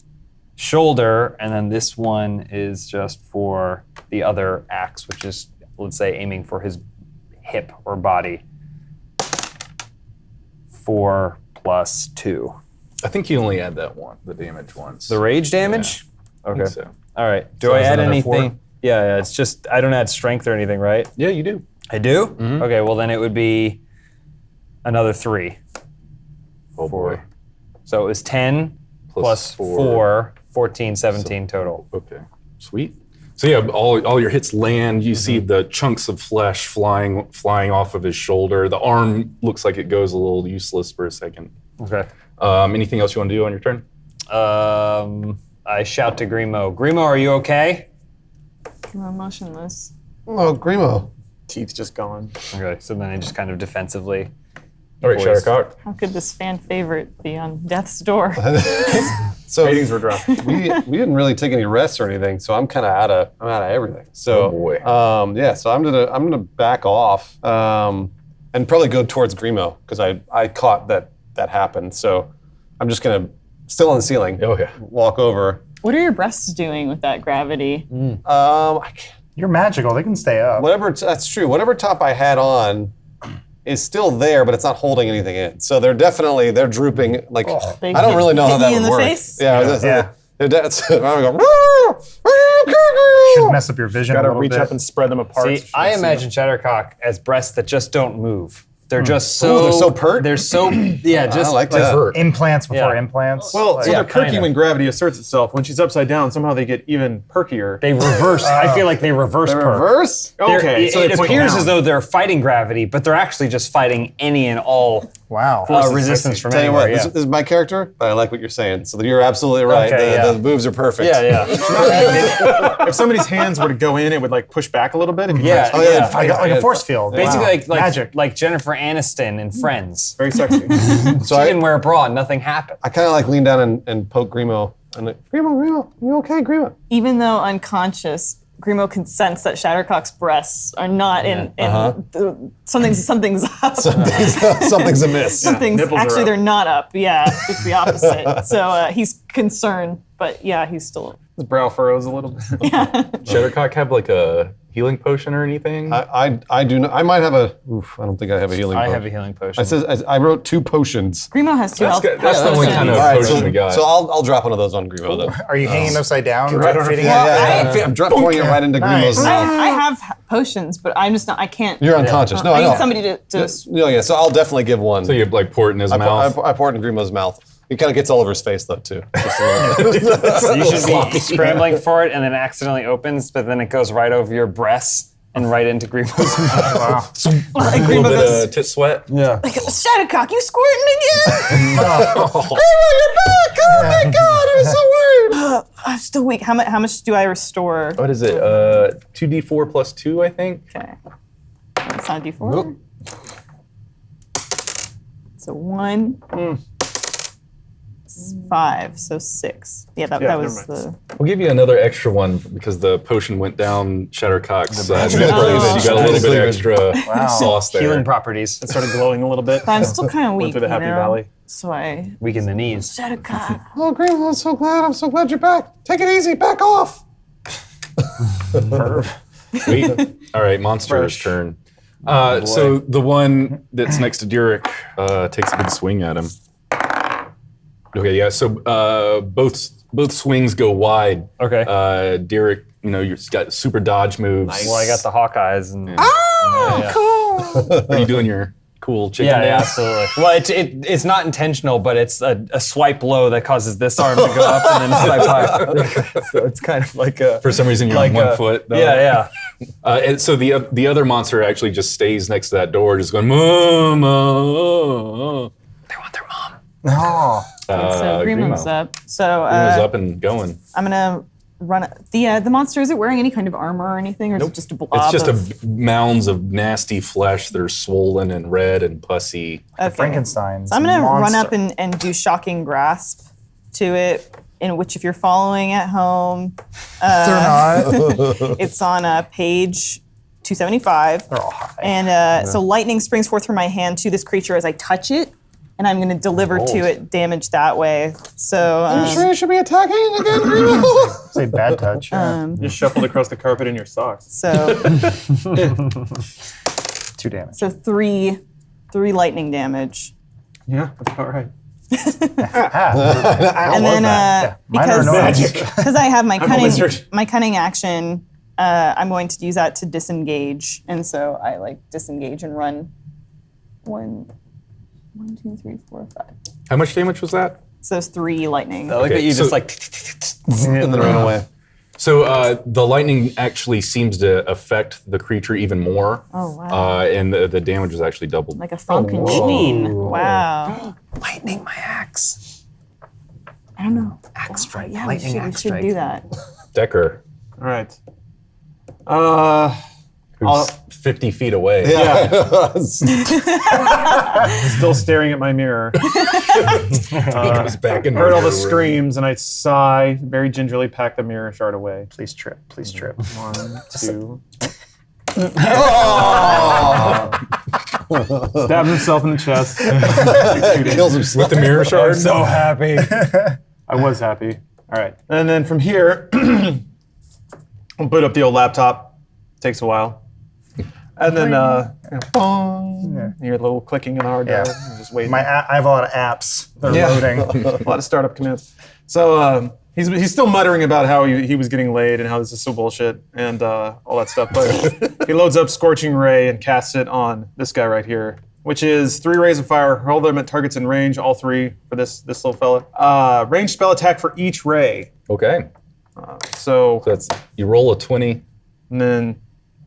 shoulder, and then this one is just for the other axe, which is, let's say, aiming for his hip or body. 4 plus 2. I think you only add that one, the damage once. The rage damage? I Okay. think so. All right. Do So I is add another anything? 4? Yeah, it's just, I don't add strength or anything, right? Yeah, you do. I do? Okay, well then it would be another 3. Oh boy. So it was 10 plus 4, 14, 17 total. Okay. Sweet. So yeah, all your hits land. You see the chunks of flesh flying off of his shoulder. The arm looks like it goes a little useless for a second. Okay. Anything else you want to do on your turn? I shout to Grimo. Grimo, are you okay? I'm motionless. Oh, Grimo. Teeth just gone. Okay, so then I just kind of defensively. All right, Voice. Shattercock. How could this fan favorite be on death's door? So Ratings were dropped. we didn't really take any rests or anything, so I'm kind of out of everything. So Oh, boy. yeah, so I'm gonna back off and probably go towards Grimo because I caught that happened. So I'm just gonna still on the ceiling. Oh yeah. Walk over. What are your breasts doing with that gravity? I can't, You're magical. They can stay up. that's true. Whatever top I had on is still there, but it's not holding anything in. So they're drooping. Like They I don't really know how hit that you in would the work. face? Yeah. That's, I'm gonna Should go. mess up your vision a Gotta little reach bit. up and spread them apart. See, I imagine Shattercock as breasts that just don't move. They're just so. Ooh, they're so pert? They're so. Yeah, just. I like that. Hurt. Implants before Yeah. implants. Well, Like- so they're perky kinda. when gravity asserts itself. When she's upside down, somehow they get even perkier. They reverse. I feel like they reverse The perk. reverse? They're- Okay, so it they point appears down. as though they're fighting gravity, but they're actually just fighting any and all wow. resistance from Tell you anywhere. what, Yeah. this is my character, but I like what you're saying. So you're absolutely right. Okay, the yeah. boobs are perfect. Yeah. If somebody's hands were to go in, it would like push back a little bit. If you Yeah. Oh yeah. Yeah. Like a force field. Basically, Wow. like magic. like Jennifer Aniston in Friends. very sexy. So She didn't wear a bra, and nothing happened. I kind of like lean down and poke Grimo. And like, Grimo, you okay, Grimo? Even though unconscious, Grimo can sense that Shattercock's breasts are not in something's up. Something's amiss. Something's nipples are actually up. they're not up. Yeah, it's the opposite. So he's concerned, but yeah, he's still. His brow furrows a little bit. Shattercock have like a healing potion or anything? I do not. I might have a. Oof, I don't think I have a healing. I potion. have a healing potion. I wrote 2 potions. Grimo has 2 health. That's the only kind of All right, potion we got. so I'll drop one of those on Grimo then. Are you hanging upside down? Right on her fitting feet. it? I'm pouring it right into Nice. Grimo's mouth. I have potions, but I'm just not. I can't. You're unconscious. No, I I need know. somebody to. Yeah. So I'll definitely give one. So you like pour it in his mouth. I pour it in Grimo's mouth. He kind of gets all over his face though too. Just a little bit. So you should be scrambling for it, and then accidentally opens, but then it goes right over your breasts and right into Grimo's mouth. Wow. Like a Grimo little bit goes, of tit sweat. Yeah. like, Shattercock, you squirting again? Oh my god! I was so worried. I'm still weak. How much do I restore? What is it? 2d4 plus 2, I think. Okay. It's not a D4. So 1, 5, so 6. Yeah, that never was mind. the. We'll give you another extra one because the potion went down Shattercock's magic memories. Oh. You got a little bit extra Wow. sauce there. Healing properties. It started glowing a little bit. But I'm still kind of Went weak, through the Happy Valley. So I. Weak in the knees. Shattercock. Oh, Grandma, I'm so glad. I'm so glad you're back. Take it easy. Back off. Wait. All right, Monster's turn. So the one that's next to Dirick takes a big swing at him. Okay, yeah. So both swings go wide. Okay. Dirick, you've got super dodge moves. Well, I got the Hawkeyes and. Are you doing your cool chicken Yeah, dance? absolutely. Well, it's not intentional, but it's a swipe low that causes this arm to go up and then swipe high. So it's kind of like a. For some reason, you're on 1 foot. Though. Yeah. And so the other monster actually just stays next to that door, just going, Mama. They want their mom. No. So Grimo's up. So Grimo's up and going. I'm gonna run. The monster, is it wearing any kind of armor or anything, or is it just a blob? It's just of, mounds of nasty flesh that are swollen and red and pussy. okay. Frankenstein's So I'm gonna run monster. up and do shocking grasp to it. In which, if you're following at home, They're not. it's on page 275. They're all high. And so lightning springs forth from my hand to this creature as I touch it, and I'm going to deliver to it damage that way. So Sure you should be attacking again, Grandma? Say bad touch. Just shuffled across the carpet in your socks. so 2 damage. so three lightning damage, Yeah, that's about right. and then Minor annoyance. because I have my wizard. cunning action, I'm going to use that to disengage, and so I disengage and run. 1, 2, 3, 4, 5. How much damage was that? So it's 3 lightning. I like Okay, that you so- just And then run away. So the lightning actually seems to affect the creature even more. Oh wow! And the damage is actually doubled. Like a Frankenstein. Wow. lightning my axe. I don't know. Axe strike. Yeah, lightning we axe should strike. do that. Decker, All right. who's 50 feet away. Still staring at my mirror. Goes back in Heard all the mirror. screams, and I sigh, very gingerly pack the mirror shard away. Please trip. Please trip. 1, 2. Stabs himself in the chest. Kills himself. With the mirror shard? So happy. I was happy. All right. And then from here, I'll boot up the old laptop. Takes a while. And then, bong. You hear a little clicking in the hard drive. Yeah. You're just waiting. I have a lot of apps. They're Yeah. loading. A lot of startup commands. So he's still muttering about how he was getting laid and how this is so bullshit and all that stuff. But he loads up Scorching Ray and casts it on this guy right here, which is 3 rays of fire. Hurl them at targets in range, all 3 for this little fella. Range spell attack for each ray. Okay. So That's you roll a 20. and then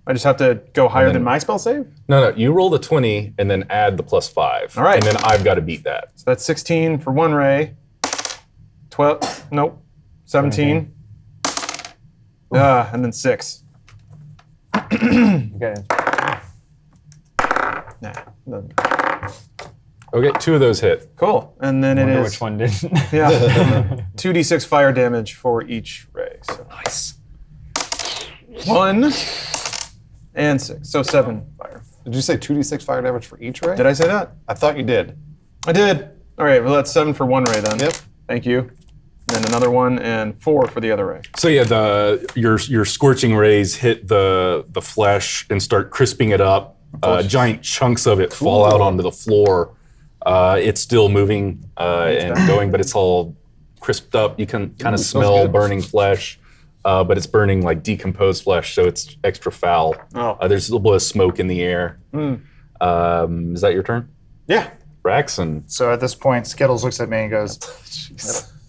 I just have to go higher than my spell save. No, you roll the 20 and then add the +5. All right. And then I've got to beat that. So that's 16 for 1 ray. 12. Nope. 17. And then 6. Okay. Nah. doesn't. Okay, 2 of those hit. Cool. And then it Wonder is which one didn't. yeah, 2d6 fire damage for each ray. So Nice. 1 and 6, so 7 fire. Did you say 2d6 fire damage for each ray? Did I say that? I thought you did. I did. All right. Well, that's 7 for 1 ray then. Yep. Thank you. And then another 1 and 4 for the other ray. So yeah, your scorching rays hit the flesh and start crisping it up. Giant chunks of it fall out onto the floor. It's still moving and going, but it's all crisped up. You can kind of smell good. burning flesh, but it's burning like decomposed flesh, so it's extra foul. Oh. There's a little bit of smoke in the air. Is that your turn? Yeah. Braxton. So at this point, Skittles looks at me and goes,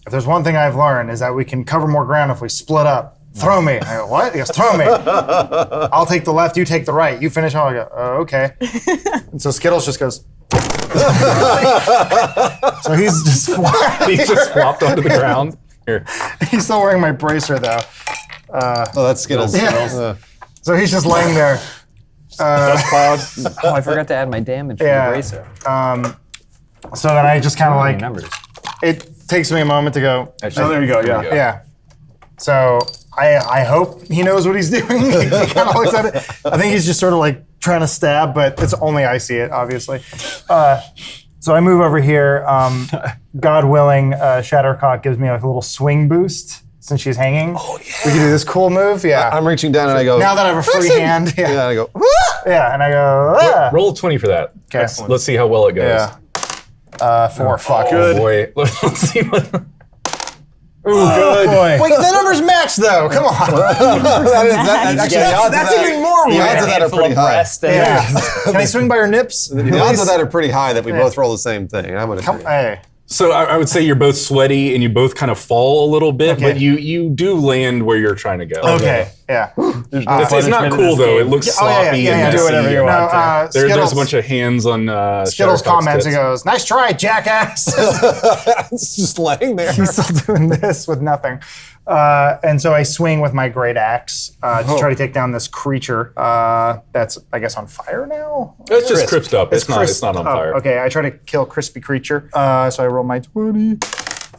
if there's one thing I've learned is that we can cover more ground if we split up. Throw me. I go, what? He goes, throw me. I'll take the left, you take the right. You finish all. I go, oh, okay. And so Skittles just goes. So he's just flying. He just flopped onto the ground. Here. He's still wearing my bracer though. Oh, that's Skittles. Yeah. So he's just laying there. Dust cloud. Oh, I forgot to add my damage for Yeah. the bracer. So then I just kind of like, numbers. it takes me a moment to go, Oh, there you go. Yeah. yeah. So I hope he knows what he's doing. He kind of looks at it. I think he's just sort of like trying to stab, but it's only I see it, obviously. So I move over here. God willing, Shattercock gives me like a little swing boost since she's hanging. Oh, yeah. We can do this cool move. Yeah. I'm reaching down and I go, now that I have a free hand. Yeah. Yeah, I go, Yeah, and I go, ah. Roll a 20 for that. Okay. Let's see how well it goes. Yeah. 4. Fuck. Oh, boy. Let's see what. Ooh, good. Boy. Wait, the numbers match though. Come on. That's even more The weird. odds of that are pretty high. Yeah. Can I swing by your nips? The odds of that are pretty high that we both roll the same thing. I'm gonna Come, hey. So I would say you're both sweaty and you both kind of fall a little bit, Okay. but you do land where you're trying to go. Okay. Yeah. It's not cool though. It looks sloppy and messy. Do whatever you want. No, There's a Skittles, bunch of hands on Skittles Shattercock's comments and tits. goes, "Nice try, jackass." It's just laying there. He's still doing this with nothing. And so I swing with my great axe to try to take down this creature that's, I guess, on fire now? It's just crisped up. It's not on up. fire. Okay, I try to kill crispy creature. So I roll my 20.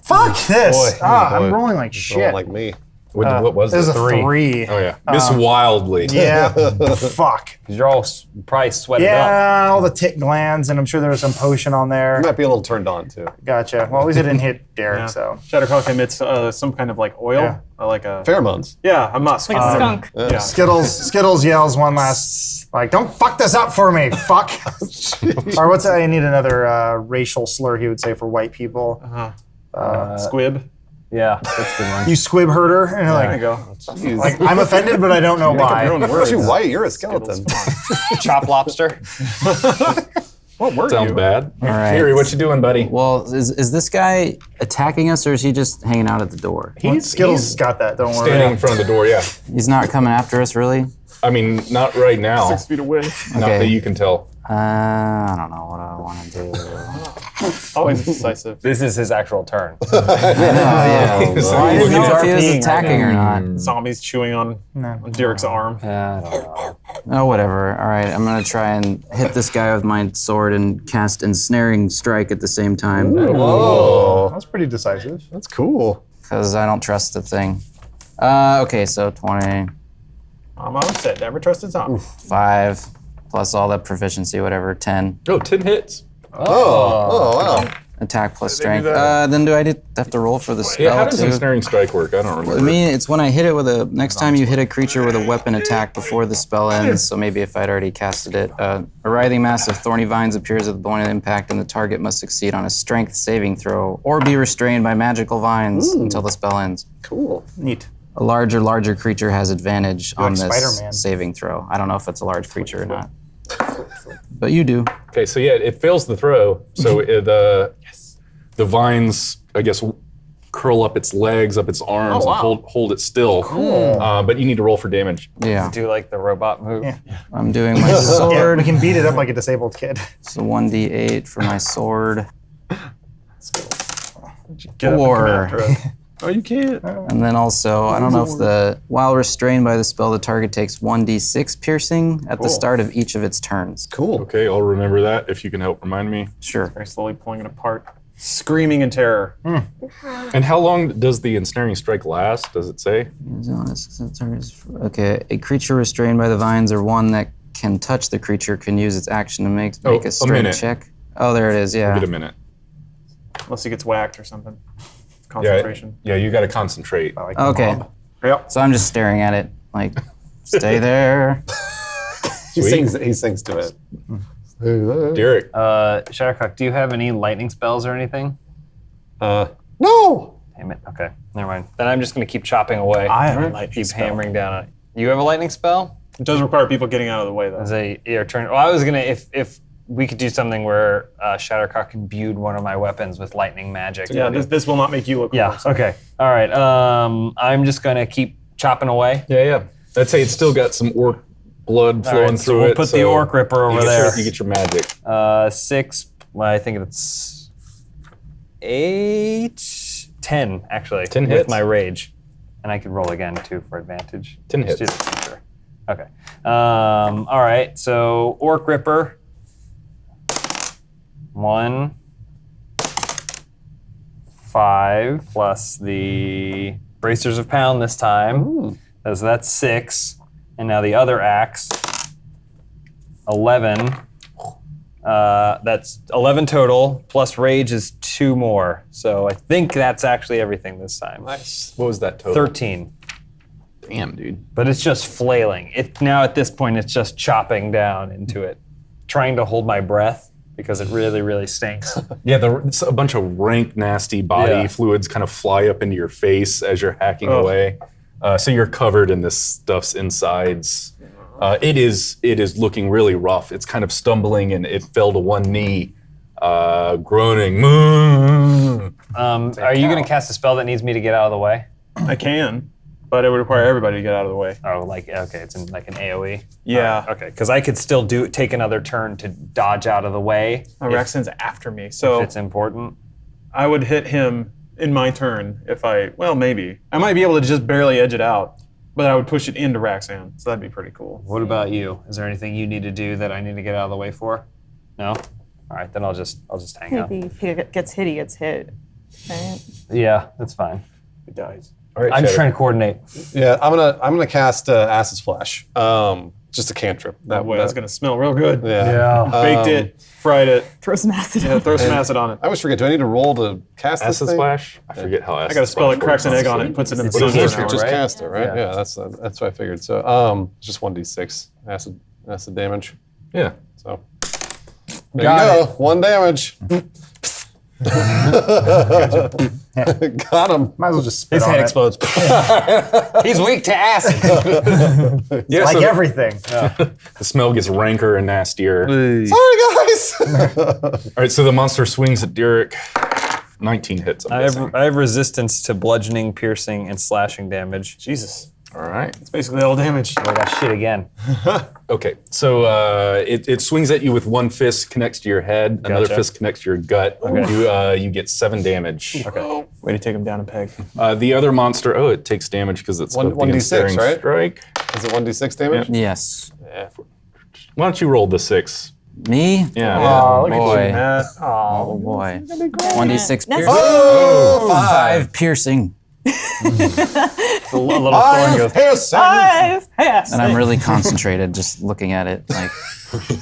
Fuck this! I'm rolling like shit. Like me. What was This is it? a 3. Oh yeah, miss wildly. Yeah. Fuck. You're all probably sweated up. Yeah, all the tick glands, and I'm sure there was some potion on there. You might be a little turned on too. Gotcha. Well, at least it didn't hit Dirick, Yeah. so. Shattercock emits some kind of like oil, Yeah. or like a Pheromones. a musk. Like a skunk. Yeah. Skittles yells one last, like, don't fuck this up for me, fuck. Or what's that? I need another racial slur he would say for white people. Squib. Yeah, that's a good one. You squib herder. And you're There you like, go. like, I'm offended, but I don't know why. Your own Aren't words. you white? You're a skeleton. Chop lobster. What were Sounds you? bad. All right. Harry, what you doing, buddy? Well, is this guy attacking us or is he just hanging out at the door? Skittles got that, don't worry. Standing in front of the door. Yeah. He's not coming after us, really? I mean, not right now. 6 feet away. Not Okay. that you can tell. I don't know what I want to do. Always decisive. This is his actual turn. Yeah. So I you didn't look know at- if he was RPing right attacking or not. Zombies chewing on Dirick's arm. I don't know. Oh, whatever. All right, I'm gonna try and hit this guy with my sword and cast ensnaring strike at the same time Whoa. That's pretty decisive. That's cool. because I don't trust the thing. Okay, so 25 Mama said never trust a zombie. plus all that proficiency, whatever, 10. Oh, 10 hits. Oh, wow. Attack plus They do strength. that? Then do I have to roll for the Yeah, how spell does too? ensnaring strike work? I don't I remember. mean, it's when I hit it with a. Next time you hit a creature with a weapon attack before the spell ends, so maybe if I'd already casted it. A writhing mass of thorny vines appears at the point of impact, and the target must succeed on a strength saving throw or be restrained by magical vines until the spell ends. Cool. Neat. A larger creature has advantage on like this Spider-Man. saving throw. I don't know if it's a large creature or not. But you do. Okay, so yeah, it fails the throw. So the vines, I guess, curl up its legs, up its arms, and hold it still. Cool. But you need to roll for damage. Yeah. Do like the robot move. Yeah. I'm doing my Yeah, sword. we can beat it up like a disabled kid. So 1d8 for my sword. Get up and come 4. after us. Oh, you can't. And then also, I don't know if while restrained by the spell, the target takes 1d6 piercing at the start of each of its turns. Cool. Okay, I'll remember that if you can help remind me. Sure. Very slowly pulling it apart. Screaming in terror. And how long does the ensnaring strike last? Does it say? Okay, a creature restrained by the vines or one that can touch the creature can use its action to make a a strength minute. check. Oh, there it is, yeah. Get a minute. Unless he gets whacked or something. Concentration. Yeah, you got to concentrate. Okay, Yep. so I'm just staring at it, like, stay there. He Sweet. sings to it. Dirick. Shattercock, do you have any lightning spells or anything? No! Damn it. Okay, never mind. Then I'm just going to keep chopping away. I have a lightning Keep spell. hammering down on it. You have a lightning spell? It does require people getting out of the way, though. As your turn. Well, I was gonna if we could do something where Shattercock imbued one of my weapons with lightning magic. Yeah, this will not make you look Yeah. cool, so- Okay. All right. I'm just gonna keep chopping away. Yeah. I'd say it's still got some orc blood All flowing right, so through we'll it. put the orc ripper over you get there. You get your magic. 6. Well, I think it's 8, 10 actually. 10 with hits. my rage, and I can roll again too for advantage. 10 Let's do hits. this, sure. Okay. All right. So orc ripper. 1, 5 plus the bracers of pound this time. So that's 6. And now the other axe, 11. That's 11 total, plus rage is 2 more. So I think that's actually everything this time. Nice. What was that total? 13. Damn, dude. But it's just flailing. Now at this point, it's just chopping down into it. Trying to hold my breath because it really, really stinks. Yeah, it's a bunch of rank, nasty body Yeah. fluids kind of fly up into your face as you're hacking away. So you're covered in this stuff's insides. It is looking really rough. It's kind of stumbling and it fell to one knee, groaning. Are you going to cast a spell that needs me to get out of the way? I can, but it would require everybody to get out of the way. Oh, okay, it's in like an AoE. Yeah. Okay, because I could still take another turn to dodge out of the way Rexon's after me, if so it's important. I would hit him in my turn if maybe. I might be able to just barely edge it out, but I would push it into Raxan, so that'd be pretty cool. What about you? Is there anything you need to do that I need to get out of the way for? No? All right, then I'll just hang up. Maybe he gets hit. Right? Yeah, that's fine. He dies. All right, I'm just Shatter. trying to coordinate. Yeah, I'm gonna cast Acid Splash. Just a cantrip. That's gonna smell real good. Yeah. Baked it, fried it. Throw some acid Yeah, on throw some acid on it. I always forget. Do I need to roll to cast this Acid thing? splash? I forget how acid I gotta spell it, splash cracks an works, egg on it, honestly. puts it in the It's a sun. cantrip, for an hour. Just right? cast it, right? Yeah. Yeah, that's what I figured. So, just 1d6 acid damage. Yeah. So there you go. 1 damage. Got him. Might as well just spit His on head it. explodes. He's weak to acid. Yeah, Like so everything. the smell gets ranker and nastier. Sorry, guys. All right, so the monster swings at Dirick. 19 hits. I'm guessing. I have resistance to bludgeoning, piercing, and slashing damage. Jesus. All right. It's basically all damage. I got shit again. Okay, so it swings at you with one fist, connects to your head. Another Gotcha. fist connects to your gut. You get 7 damage. Okay. Way to take him down a peg. The other monster, it takes damage because it's One- of the 1d6, ensnaring right? strike. Is it 1d6 damage? Yes. Why don't you roll the 6? Me? Yeah. Oh, look at boy. you, Matt. Oh boy. 1d6 That's- piercing. Oh, 5 piercing. A little thorn goes. I've passed. And I'm really concentrated just looking at it. Like,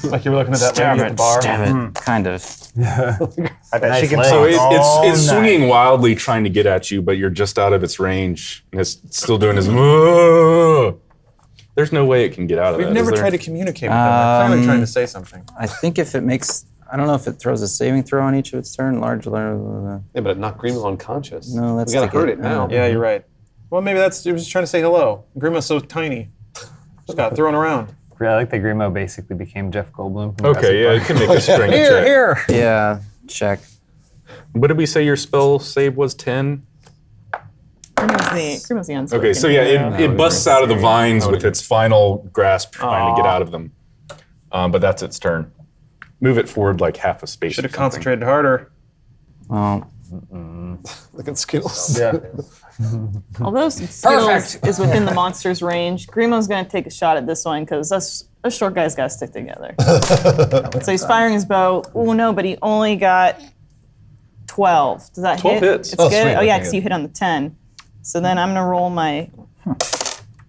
Like you were looking at that lady at the bar. stab it. Kind of. I bet she can leg. talk So all it's night. swinging wildly, trying to get at you, but you're just out of its range, and it's still doing this. There's no way it can get out of We've that. never is there? tried to communicate with them. They're clearly trying to say something. I think if it makes, I don't know if it throws a saving throw on each of its turn. Large. Yeah, but it knocked Greenville unconscious. No, let's we gotta take hurt it. it now. Yeah, you're right. Well, maybe it was just trying to say hello. Grima's so tiny. Just got thrown around. I like that Grimo basically became Jeff Goldblum. From Okay, yeah, it can make a strength check. Here. Yeah, check. What did we say your spell save was? 10? Grima's the unspoken. Okay, so yeah, it busts out of the vines with its final grasp, trying to get out of them. But that's its turn. Move it forward like half a space. Should or have something. concentrated harder. Well, Look at Skittles. Yeah. Although some Skittles is within the monster's range, Grimo's going to take a shot at this one because us short guys got to stick together. So he's firing his bow. Oh no, but he only got 12. Does that 12 hit? hits. It's Oh, good. sweet, Oh yeah, okay, because good. you hit on the 10. So then I'm going to roll my.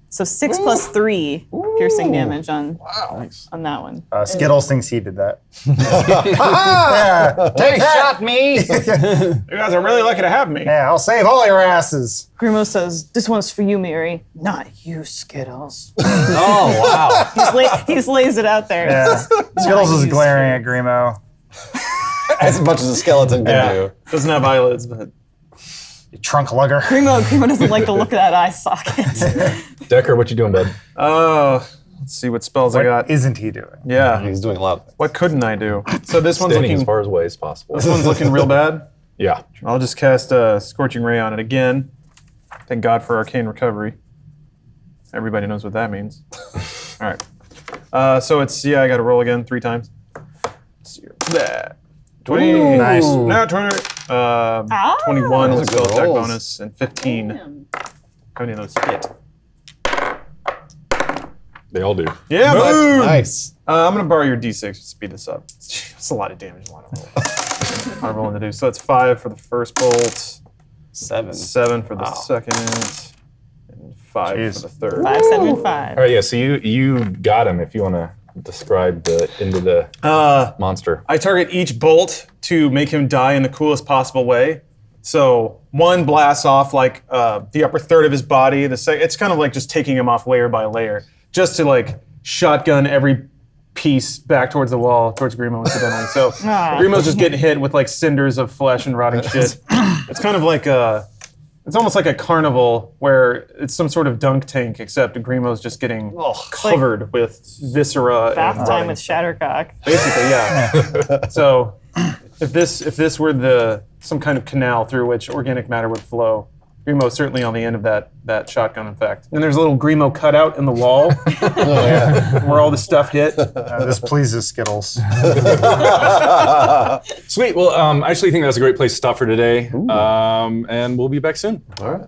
So 6 plus 3 piercing damage on that one. Skittles thinks he did that. Yeah, Take shot me. You guys are really lucky to have me. yeah, I'll save all your asses. Grimo says, "This one's for you, Mary. Not you, Skittles." Oh wow. He just lays it out there. Yeah. Skittles is you, glaring at Grimo. As much as a skeleton can do. Doesn't have eyelids, but You trunk lugger. Grimo doesn't like the look of that eye socket. Decker, what you doing, bud? let's see what spells I What got. isn't he doing? Yeah. He's doing a lot of things. What couldn't I do? So this one's Standing looking. as far away as possible. This one's looking real bad. Yeah. I'll just cast a Scorching Ray on it again. Thank God for Arcane Recovery. Everybody knows what that means. All right. So it's, I got to roll again 3 times. Let's see here. That. 20. Nice. No, 20. 21 is a Those are spell good attack rolls. bonus, and 15. How many of those hit? They all do. Yeah, bud. Nice. I'm going to borrow your d6 to speed this up. It's a lot of damage. A lot of rolling to do. So it's 5 for the first bolt. 7. 7 for the second, and 5 Jeez. for the third. 5, 7, 5. All right, yeah. So you got him. If you want to describe the into the monster. I target each bolt to make him die in the coolest possible way. So one blasts off like the upper third of his body. It's kind of like just taking him off layer by layer, just to like shotgun every piece back towards the wall, towards Grimo incidentally. So Grimo's just getting hit with like cinders of flesh and rotting shit. It's kind of like it's almost like a carnival where it's some sort of dunk tank, except Grimo's just getting covered with viscera Bath and time rotting. with Shattercock. Basically, yeah. So if this were some kind of canal through which organic matter would flow, Grimo's certainly on the end of that shotgun effect. And there's a little Grimo cutout in the wall where all the stuff hit. This pleases Skittles. Sweet. Well, I actually think that's a great place to stop for today. And we'll be back soon. All right.